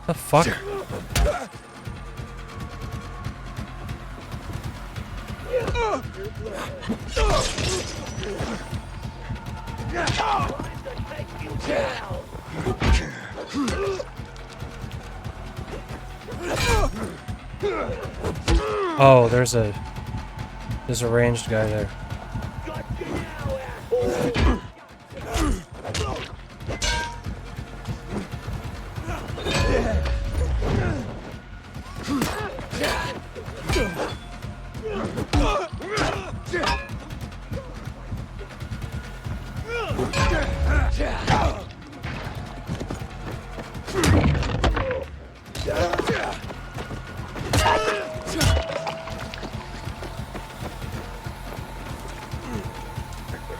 The fuck? Oh, there's a ranged guy there.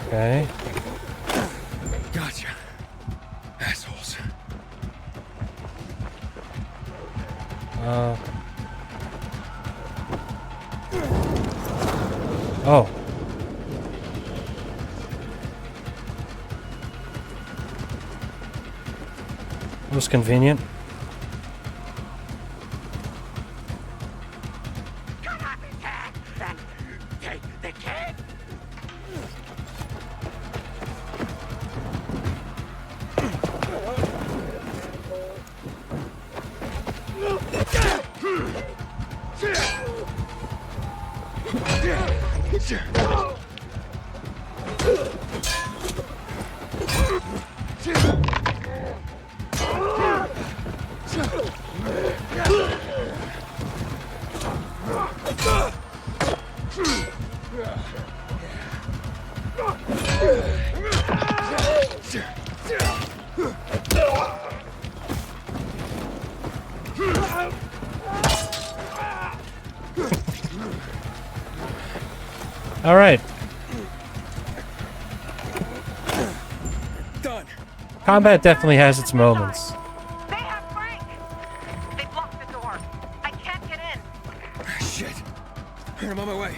Okay. Gotcha. Assholes. Oh. It was convenient. All right. Done. Combat definitely has its moments. They have Frank. They blocked the door. I can't get in. Shit. I'm on my way.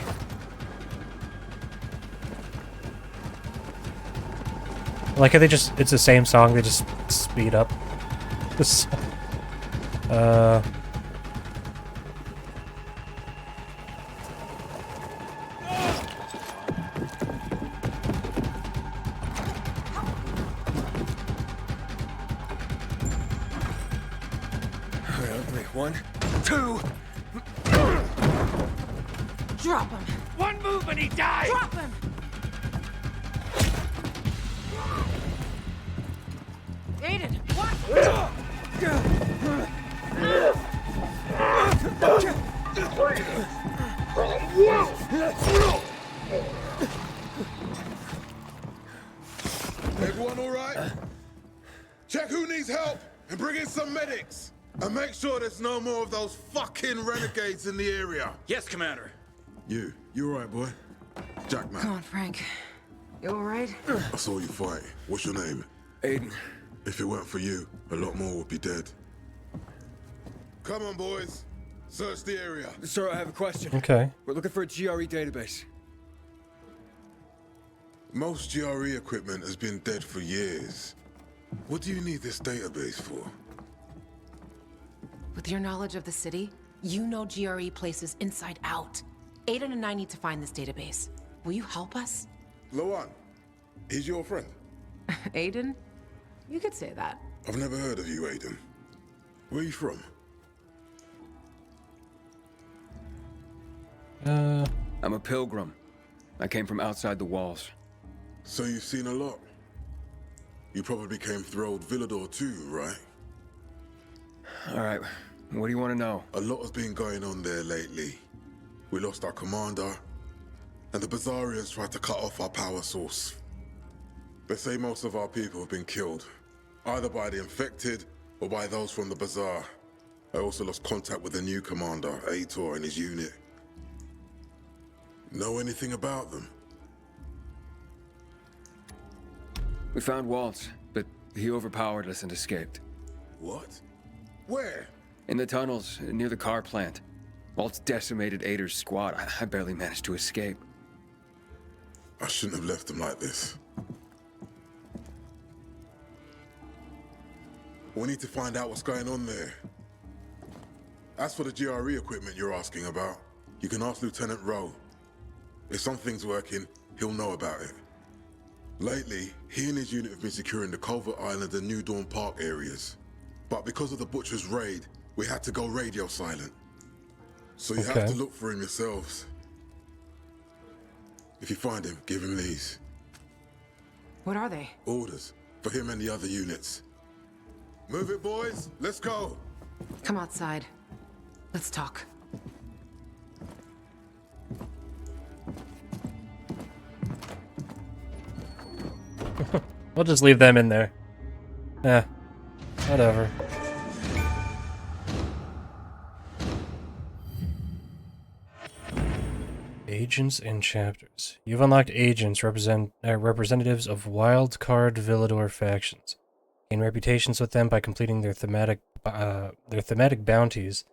Like how it's the same song, they just speed up. One, two. Drop him. One move and he dies. Drop him. Aiden, what? Everyone all right? Check who needs help and bring in some medics. And make sure there's no more of those fucking renegades in the area. Yes, Commander. You all right, boy? Jackman. Come on, Frank. You all right? I saw you fight. What's your name? Aiden. If it weren't for you, a lot more would be dead. Come on, boys. Search the area. Sir, I have a question. Okay. We're looking for a GRE database. Most GRE equipment has been dead for years. What do you need this database for? With your knowledge of the city, you know GRE places inside out. Aiden and I need to find this database. Will you help us? Lawan, he's your friend. Aiden? You could say that. I've never heard of you, Aiden. Where are you from? I'm a pilgrim. I came from outside the walls. So you've seen a lot. You probably came through old Villador too, right? All right, what do you want to know? A lot has been going on there lately. We lost our commander, and the Bazarians tried to cut off our power source. They say most of our people have been killed, either by the infected or by those from the Bazaar. I also lost contact with the new commander, Aitor, and his unit. Know anything about them? We found Waltz, but he overpowered us and escaped. What? Where? In the tunnels, near the car plant. Waltz decimated Ader's squad. I barely managed to escape. I shouldn't have left them like this. We need to find out what's going on there. As for the GRE equipment you're asking about, you can ask Lieutenant Rowe. If something's working, he'll know about it. Lately, he and his unit have been securing the Culver Island and New Dawn Park areas. But because of the Butcher's raid, we had to go radio silent. So you have to look for him yourselves. If you find him, give him these. What are they? Orders for him and the other units. Move it, boys. Let's go. Come outside. Let's talk. We'll just leave them in there. Whatever. Agents and chapters. You've unlocked agents, representatives of wild card Villador factions. Gain reputations with them by completing their thematic bounties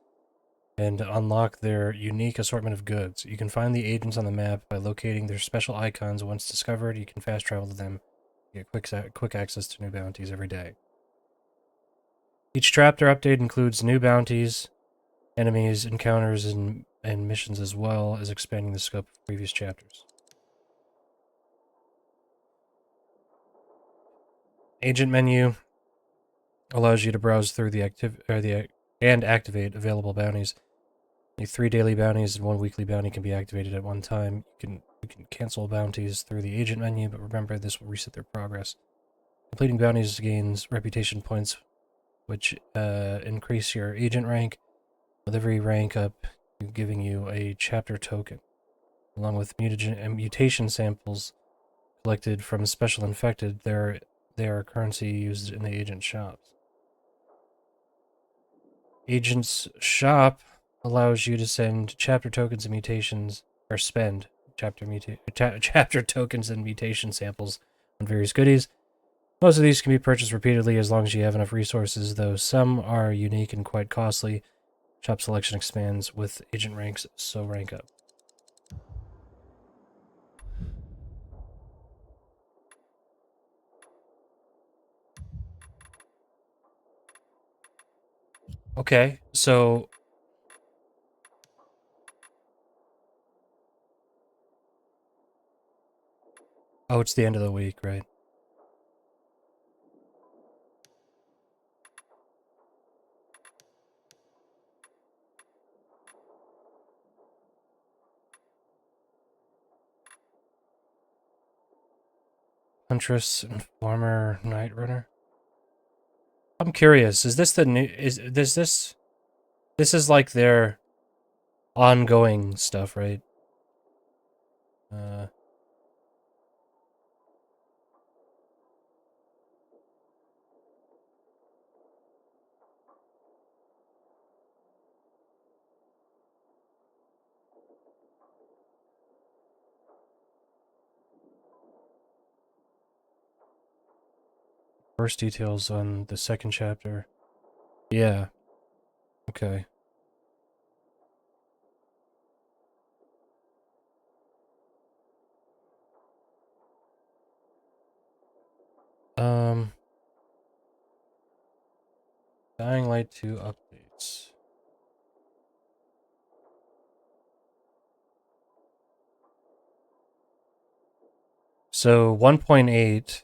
and unlock their unique assortment of goods. You can find the agents on the map by locating their special icons. Once discovered, you can fast travel to them. You get quick access to new bounties every day. Each chapter update includes new bounties, enemies, encounters, and missions, as well as expanding the scope of previous chapters. Agent menu allows you to browse through and activate available bounties. The 3 daily bounties and 1 weekly bounty can be activated at one time. You can cancel bounties through the agent menu, but remember this will reset their progress. Completing bounties gains reputation points, which increase your agent rank. With every rank up, giving you a chapter token, along with mutation samples collected from Special Infected. They are currency used in the agent shops. Agent's shop allows you to send chapter tokens and mutations, or spend chapter tokens and mutation samples on various goodies. Most of these can be purchased repeatedly as long as you have enough resources, though some are unique and quite costly. Shop selection expands with agent ranks, so rank up. Okay, so oh, it's the end of the week, right? Huntress, Informer, Night Runner. I'm curious, is this the new this is like their ongoing stuff, right? First details on the second chapter. Yeah. Okay. Dying Light 2 updates. So 1.8,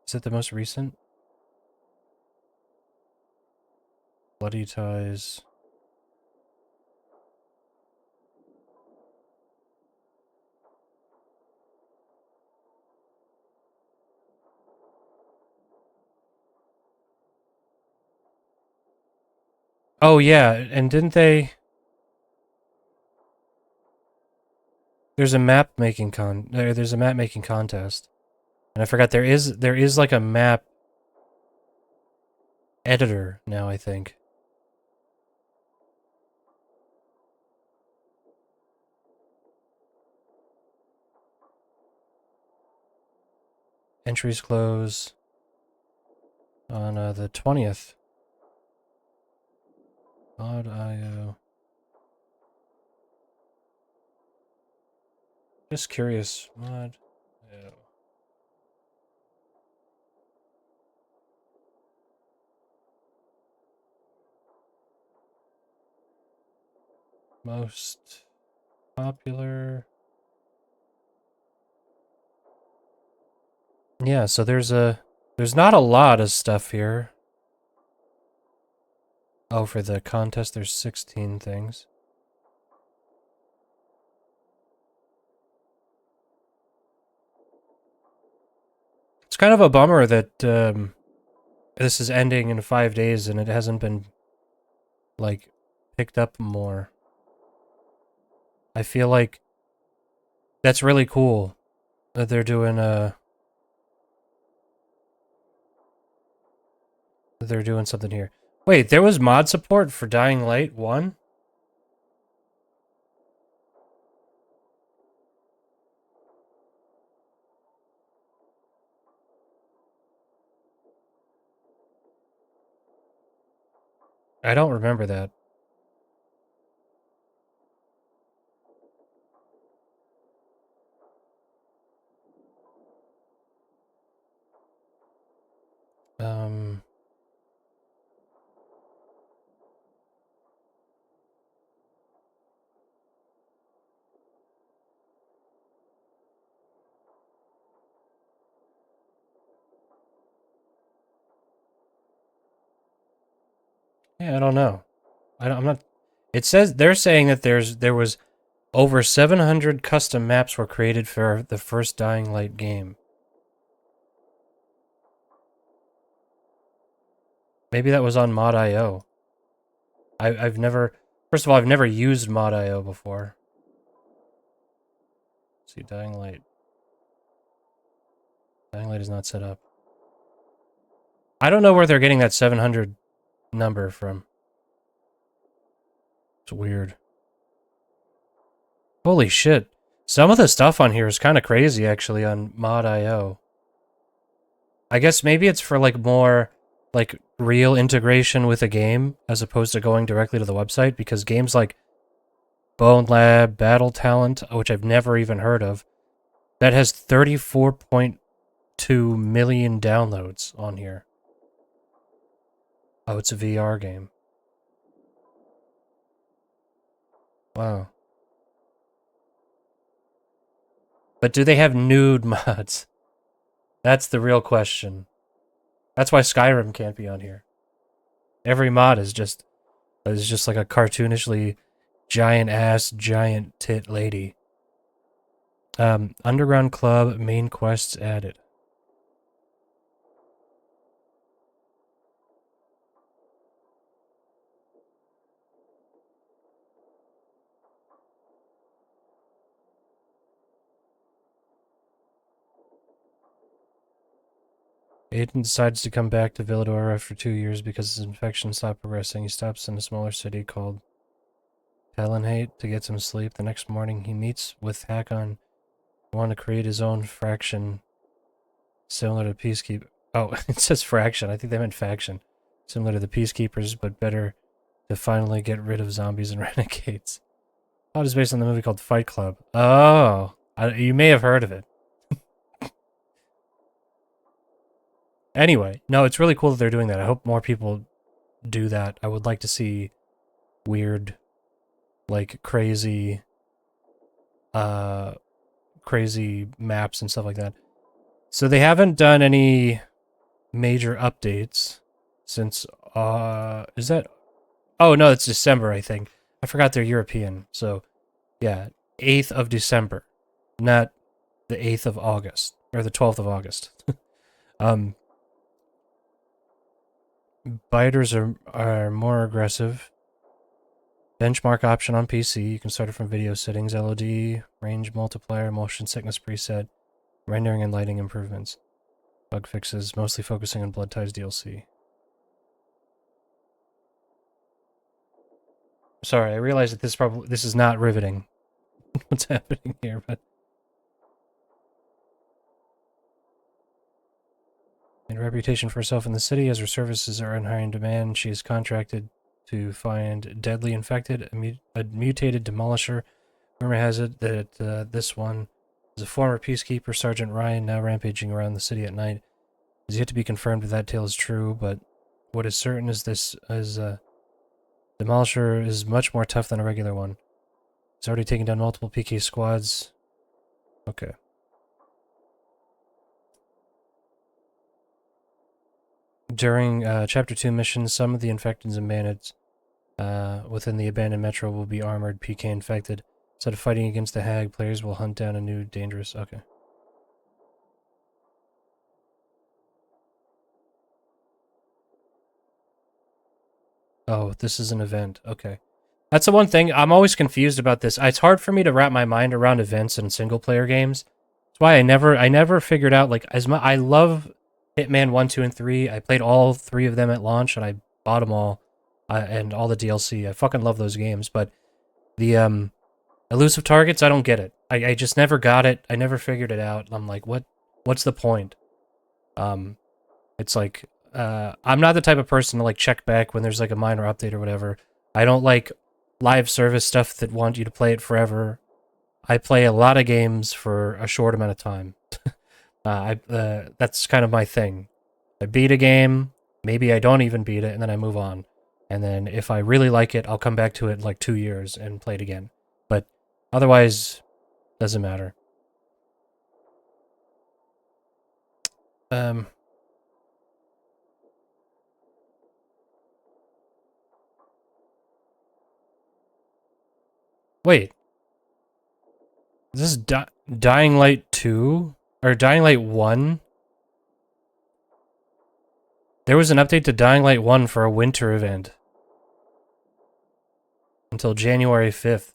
is it the most recent? Bloody Ties. Oh yeah, and didn't they... There's a map making there's a map making contest. And I forgot there is like a map editor now, I think. Entries close on the 20th. Mod.io. Just curious. Mod.io. Most popular. Yeah, so there's not a lot of stuff here. Oh, for the contest there's 16 things. It's kind of a bummer that this is ending in 5 days and it hasn't been, like, picked up more. I feel like that's really cool that they're doing something here. Wait, there was mod support for Dying Light 1? I don't remember that. Yeah, I don't know. I'm not. It says they're saying that there was over 700 custom maps were created for the first Dying Light game. Maybe that was on mod.io. I've never. First of all, I've never used mod.io before. Let's see, Dying Light. Dying Light is not set up. I don't know where they're getting that 700 number from. It's weird. Holy shit. Some of the stuff on here is kind of crazy, actually, on mod.io. I guess maybe it's for, like, more, like, real integration with a game, as opposed to going directly to the website, because games like Bone Lab, Battle Talent, which I've never even heard of, that has 34.2 million downloads on here. Oh, it's a VR game. Wow. But do they have nude mods? That's the real question. That's why Skyrim can't be on here. Every mod is just like a cartoonishly giant ass, giant tit lady. Underground Club main quests added. Aiden decides to come back to Villador after 2 years because his infection stopped progressing. He stops in a smaller city called Talonhate to get some sleep. The next morning, he meets with Hakon, who want to create his own fraction similar to Peacekeeper. Oh, it says fraction. I think they meant faction. Similar to the Peacekeepers, but better to finally get rid of zombies and renegades. Plot is based on the movie called Fight Club. Oh, you may have heard of it. Anyway, no, it's really cool that they're doing that. I hope more people do that. I would like to see weird, like, crazy maps and stuff like that. So they haven't done any major updates since, is that, oh no, it's December, I think. I forgot they're European, so, yeah, 8th of December, not the 8th of August, or the 12th of August. Biters are more aggressive. Benchmark option on PC. You can start it from video settings, LOD, range multiplier, motion sickness preset, rendering and lighting improvements. Bug fixes, mostly focusing on Blood Ties DLC. Sorry, I realize that this is not riveting. What's happening here, but and reputation for herself in the city, as her services are in high demand, she is contracted to find deadly infected, a mutated demolisher. Rumor has it that this one is a former peacekeeper, Sergeant Ryan, now rampaging around the city at night. It is yet to be confirmed if that tale is true, but what is certain is demolisher is much more tough than a regular one. He's already taken down multiple PK squads. Okay. During Chapter 2 missions, some of the infecteds and bandits within the abandoned metro will be armored PK infected. Instead of fighting against the Hag, players will hunt down a new dangerous... Okay. Oh, this is an event. Okay. That's the one thing. I'm always confused about this. It's hard for me to wrap my mind around events in single-player games. That's why I never figured out, like, I love Hitman 1, 2, and 3. I played all 3 of them at launch, and I bought them all, and all the DLC. I fucking love those games, but the, elusive targets, I don't get it. I just never got it. I never figured it out. I'm like, what's the point? It's like, I'm not the type of person to, like, check back when there's, like, a minor update or whatever. I don't like live service stuff that want you to play it forever. I play a lot of games for a short amount of time. That's kind of my thing. I beat a game, maybe I don't even beat it, and then I move on. And then if I really like it, I'll come back to it in like 2 years and play it again. But otherwise, doesn't matter. Wait. Is this Dying Light 2? Or Dying Light 1? There was an update to Dying Light 1 for a winter event. Until January 5th.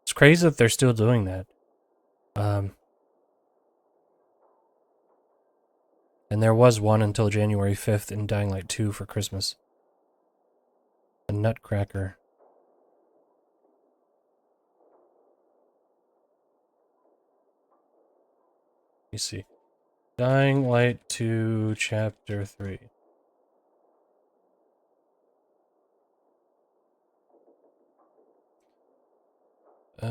It's crazy that they're still doing that. And there was one until January 5th in Dying Light 2 for Christmas. A Nutcracker. Let me see. Dying Light 2, Chapter 3. I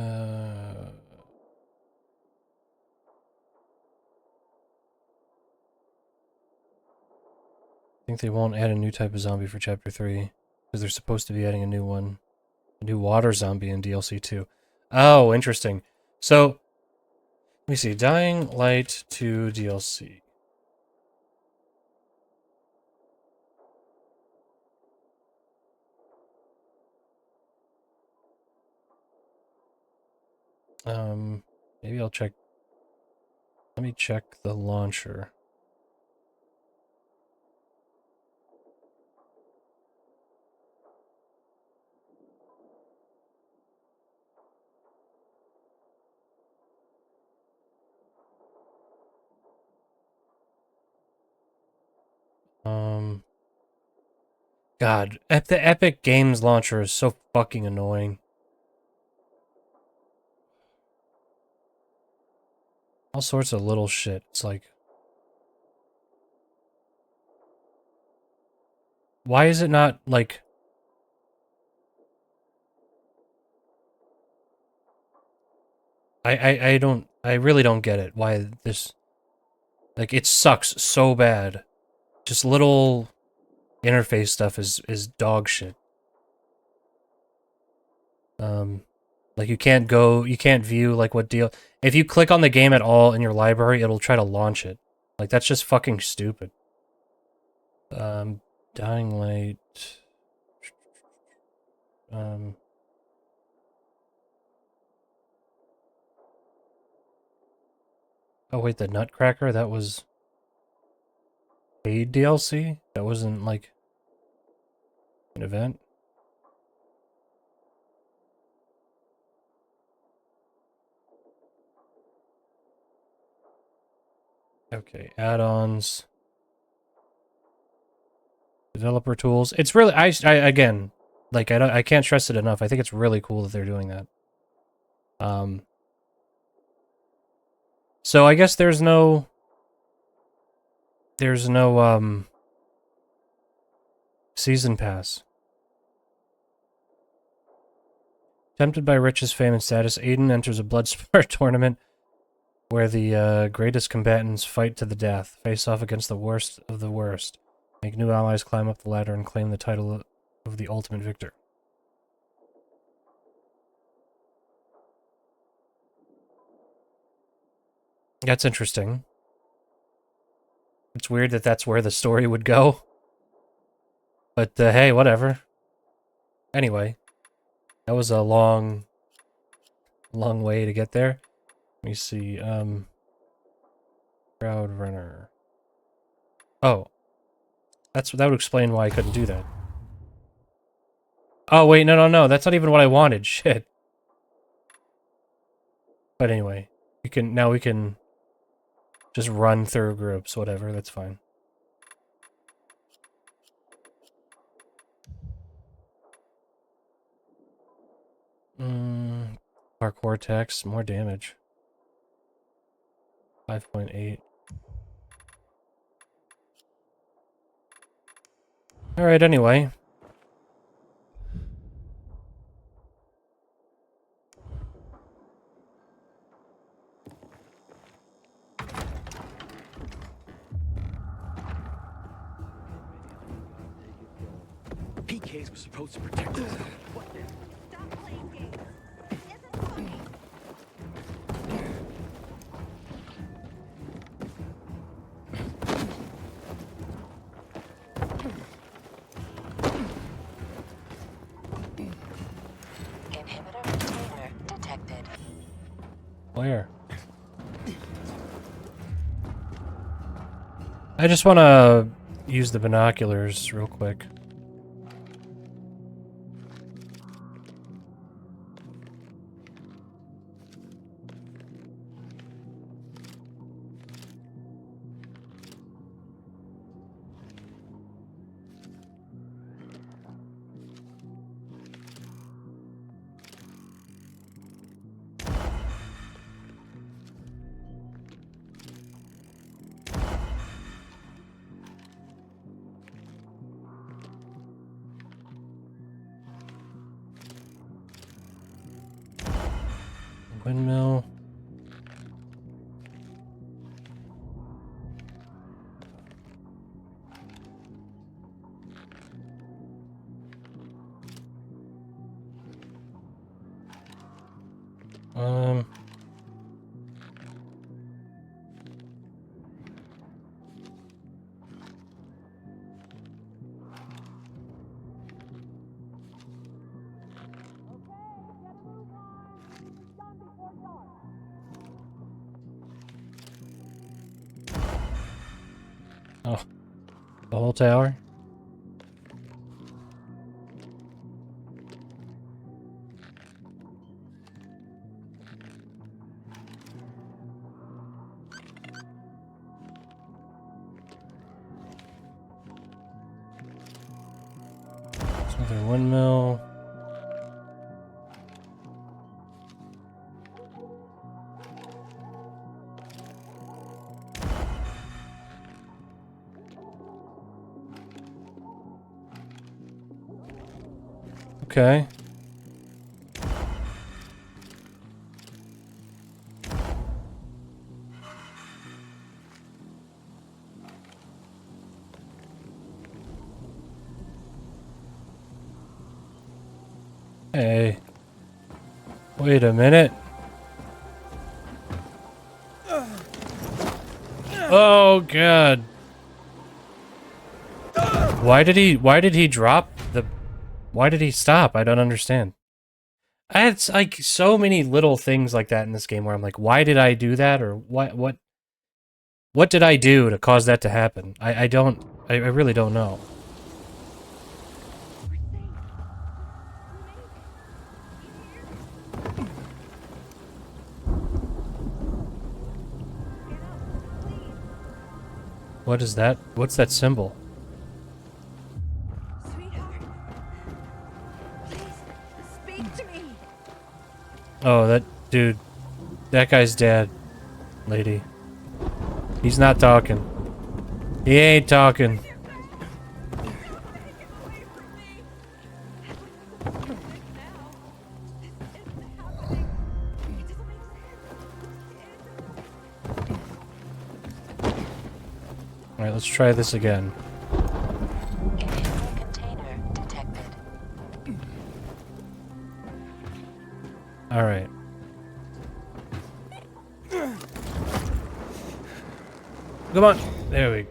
think they won't add a new type of zombie for Chapter 3. Because they're supposed to be adding a new one. A new water zombie in DLC 2. Oh, interesting. So, let me see. Dying Light 2 DLC. Maybe I'll check. Let me check the launcher. God, the Epic Games launcher is so fucking annoying. All sorts of little shit. It's like, why is it not, like... I really don't get it. Why this... Like, it sucks so bad. Just little interface stuff is dog shit. Like, you can't view, like, what deal... If you click on the game at all in your library, it'll try to launch it. Like, that's just fucking stupid. Dying Light... Oh, wait, the Nutcracker? That was... paid DLC? That wasn't, like... an event? Okay, add-ons. Developer tools. It's really... I again... Like, I can't stress it enough. I think it's really cool that they're doing that. So I guess there's no season pass. Tempted by riches, fame, and status, Aiden enters a blood sport tournament where the greatest combatants fight to the death, face off against the worst of the worst, make new allies, climb up the ladder, and claim the title of the ultimate victor. That's interesting. It's weird that that's where the story would go. But, hey, whatever. Anyway. That was a long way to get there. Let me see, Crowd runner. Oh. That would explain why I couldn't do that. Oh, wait, no. That's not even what I wanted. Shit. But anyway. Now we can just run through groups, whatever, that's fine. Parkour text, more damage. 5.8. Alright, anyway. PKs were supposed to protect us. What the? Stop playing games. This isn't funny. Inhibitor container detected. Where? I just want to use the binoculars real quick. Windmill. Oh, the whole tower? There's another windmill. Okay. Hey. Wait a minute. Oh god. Why did he drop the... Why did he stop? I don't understand. I had like so many little things like that in this game where I'm like, why did I do that? Or what did I do to cause that to happen? I really don't know. What is that? What's that symbol? Speak to me. Oh, that dude. That guy's dad. Lady. He's not talking. He ain't talking. Alright, let's try this again. Inhibitor container detected. Alright. Come on. There we go.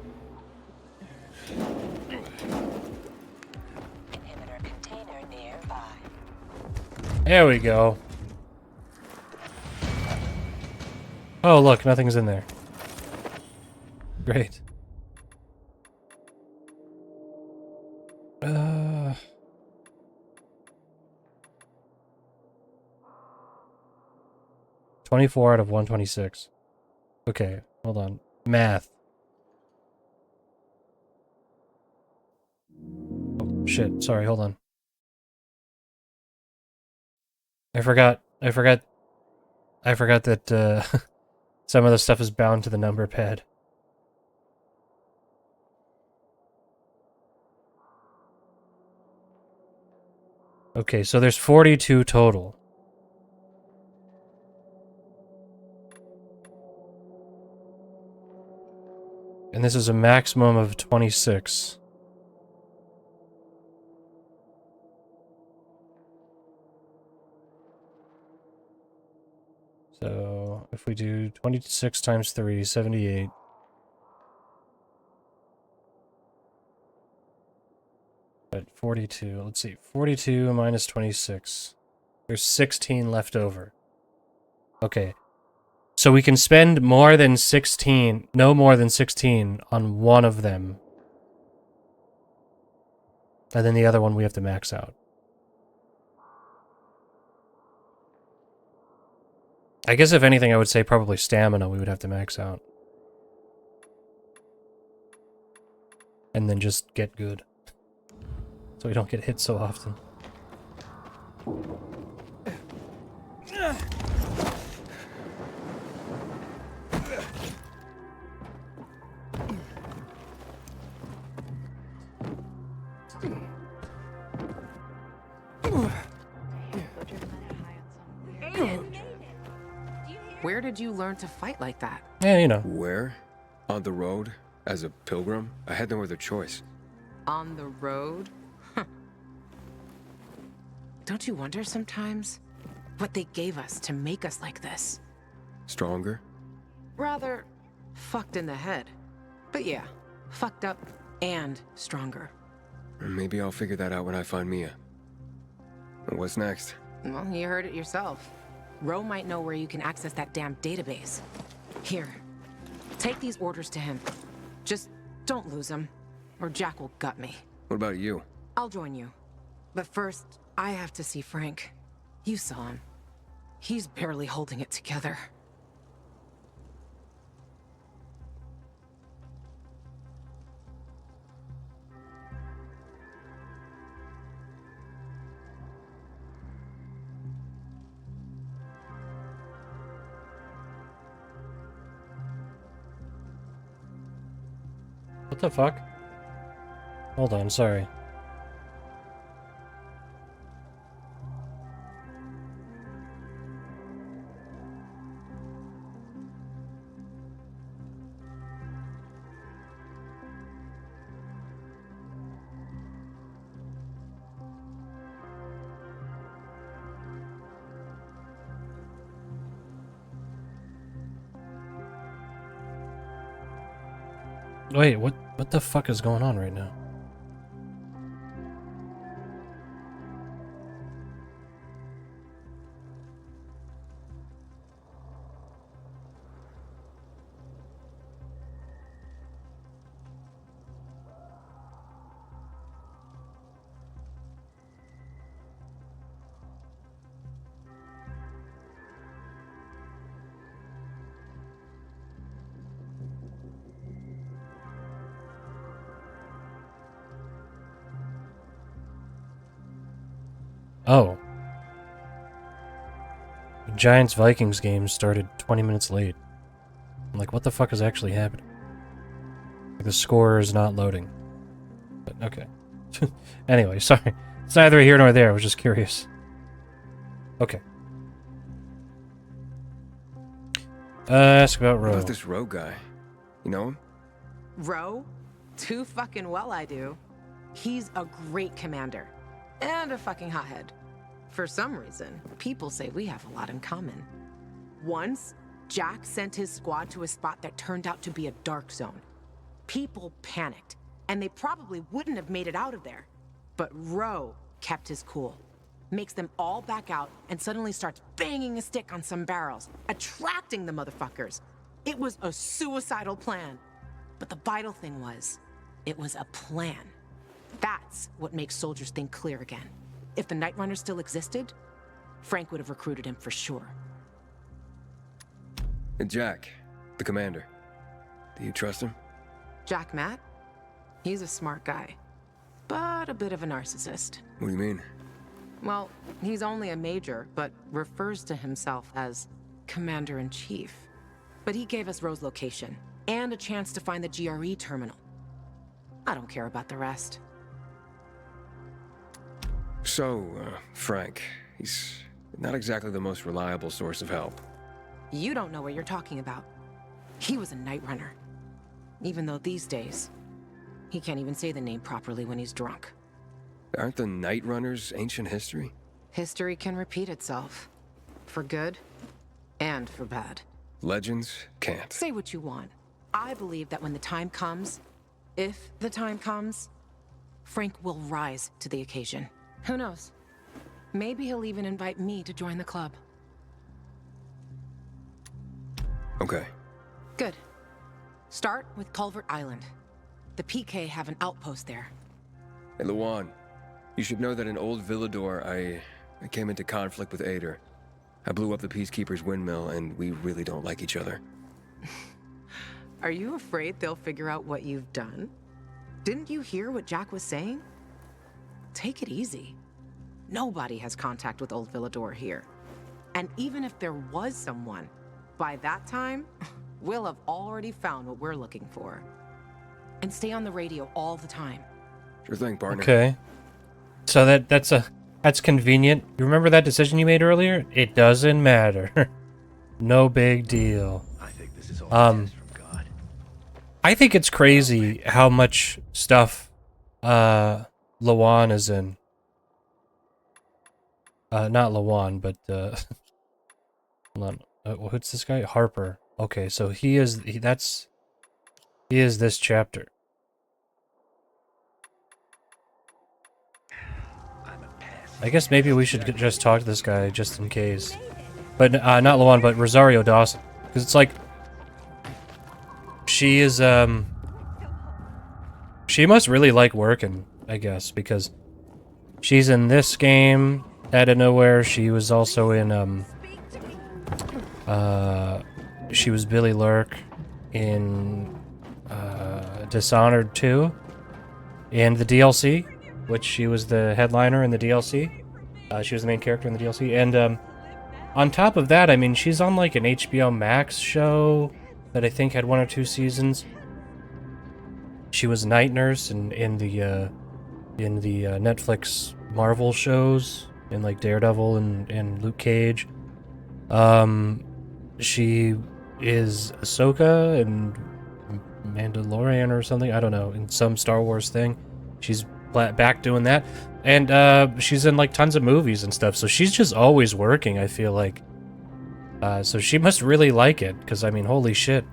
Inhibitor container nearby. There we go. Oh, look, nothing's in there. Great. 24 out of 126. Okay, hold on. Math. Oh, shit. Sorry, hold on. I forgot that some of the stuff is bound to the number pad. Okay, so there's 42 total. And this is a maximum of 26. So, if we do 26 times 3, 78. But 42, let's see, 42 minus 26. There's 16 left over. Okay. So we can spend more than 16, no more than 16 on one of them. And then the other one we have to max out. I guess if anything, I would say probably stamina we would have to max out. And then just get good. So we don't get hit so often. Where did you learn to fight like that? Yeah, you know. Where? On the road? As a pilgrim? I had no other choice. On the road? Don't you wonder sometimes what they gave us to make us like this? Stronger? Rather fucked in the head. But yeah, fucked up and stronger. Maybe I'll figure that out when I find Mia. And what's next? Well, you heard it yourself. Ro might know where you can access that damn database. Here, take these orders to him. Just don't lose them, or Jack will gut me. What about you? I'll join you. But first, I have to see Frank. You saw him. He's barely holding it together. What the fuck? Hold on, sorry. Wait, what the fuck is going on right now? Oh. The Giants-Vikings game started 20 minutes late. I'm like, what the fuck is actually happening? Like, the score is not loading. But, okay. Anyway, sorry. It's neither here nor there, I was just curious. Okay. Ask about Ro. About this Ro guy. You know him? Ro? Too fucking well I do. He's a great commander. And a fucking hothead. For some reason, people say we have a lot in common. Once, Jack sent his squad to a spot that turned out to be a dark zone. People panicked, and they probably wouldn't have made it out of there. But Ro kept his cool. Makes them all back out and suddenly starts banging a stick on some barrels, attracting the motherfuckers. It was a suicidal plan. But the vital thing was, it was a plan. That's what makes soldiers think clear again. If the Night Runner still existed, Frank would have recruited him for sure. And Jack, the commander. Do you trust him? Jack Matt? He's a smart guy, but a bit of a narcissist. What do you mean? Well, he's only a major, but refers to himself as Commander-in-Chief. But he gave us Ro's location, and a chance to find the GRE terminal. I don't care about the rest. So, Frank, he's not exactly the most reliable source of help. You don't know what you're talking about. He was a Night Runner. Even though these days, he can't even say the name properly when he's drunk. Aren't the Night Runners ancient history? History can repeat itself. For good and for bad. Legends can't. Say what you want. I believe that when the time comes, if the time comes, Frank will rise to the occasion. Who knows? Maybe he'll even invite me to join the club. Okay. Good. Start with Culvert Island. The PK have an outpost there. Hey, Lawan, you should know that in Old Villador, I came into conflict with Ader. I blew up the Peacekeeper's windmill, and we really don't like each other. Are you afraid they'll figure out what you've done? Didn't you hear what Jack was saying? Take it easy. Nobody has contact with Old Villador here. And even if there was someone, by that time, we'll have already found what we're looking for. And stay on the radio all the time. Sure thing, partner. Okay. So that's convenient. You remember that decision you made earlier? It doesn't matter. No big deal. I think this is all a test from God. I think it's crazy how much stuff Lawan is in. Not Lawan, but hold on. What's this guy? Harper. Okay, so he is this chapter. I guess maybe we should just talk to this guy just in case. But not Lawan, but Rosario Dawson. Because it's like she is she must really like working, I guess, because she's in this game out of nowhere. She was also in she was Billy Lurk in Dishonored 2 and the DLC, which she was the headliner in the DLC. She was the main character in the DLC. And on top of that, I mean, she's on like an HBO Max show that I think had 1 or 2 seasons. She was Night Nurse in the Netflix Marvel shows, in like Daredevil and Luke Cage. She is Ahsoka and Mandalorian or something. I don't know, in some Star Wars thing. She's back doing that. And she's in like tons of movies and stuff. So she's just always working, I feel like. So she must really like it, because I mean, holy shit.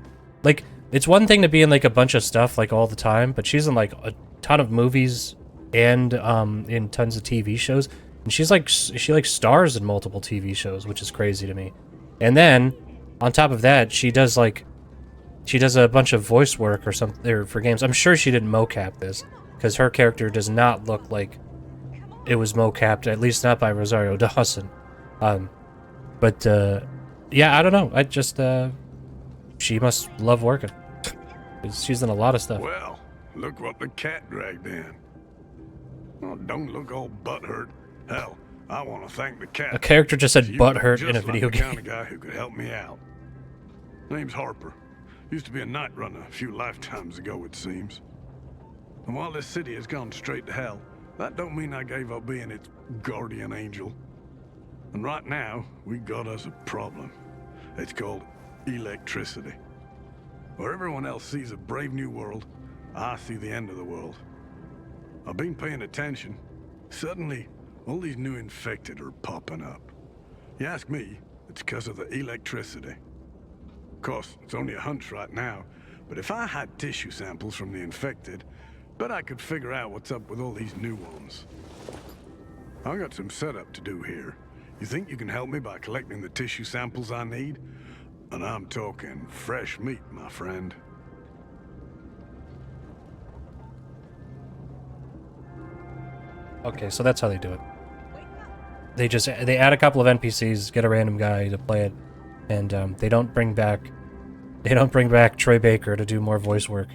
Like, it's one thing to be in like a bunch of stuff like all the time, but she's in like a ton of movies and in tons of TV shows. And she like stars in multiple TV shows, which is crazy to me. And then on top of that, she does a bunch of voice work or something for games. I'm sure she didn't mocap this, because her character does not look like it was mocapped, at least not by Rosario Dawson. But yeah, I don't know. I just she must love working. She's in a lot of stuff. Well, look what the cat dragged in. Oh, don't look all butthurt. Hell, I want to thank the cat. A character just said She butthurt was in a just video like the game. kind of guy who could help me out. Name's Harper. Used to be a night runner a few lifetimes ago, it seems. And while this city has gone straight to hell, that don't mean I gave up being its guardian angel. And right now, we got us a problem. It's called electricity. Where everyone else sees a brave new world, I see the end of the world. I've been paying attention. Suddenly, all these new infected are popping up. You ask me, it's because of the electricity. Of course, it's only a hunch right now, but if I had tissue samples from the infected, bet I could figure out what's up with all these new ones. I got some setup to do here. You think you can help me by collecting the tissue samples I need? And I'm talking fresh meat, my friend. Okay, so that's how they do it. They add a couple of NPCs, get a random guy to play it, and they don't bring back Troy Baker to do more voice work.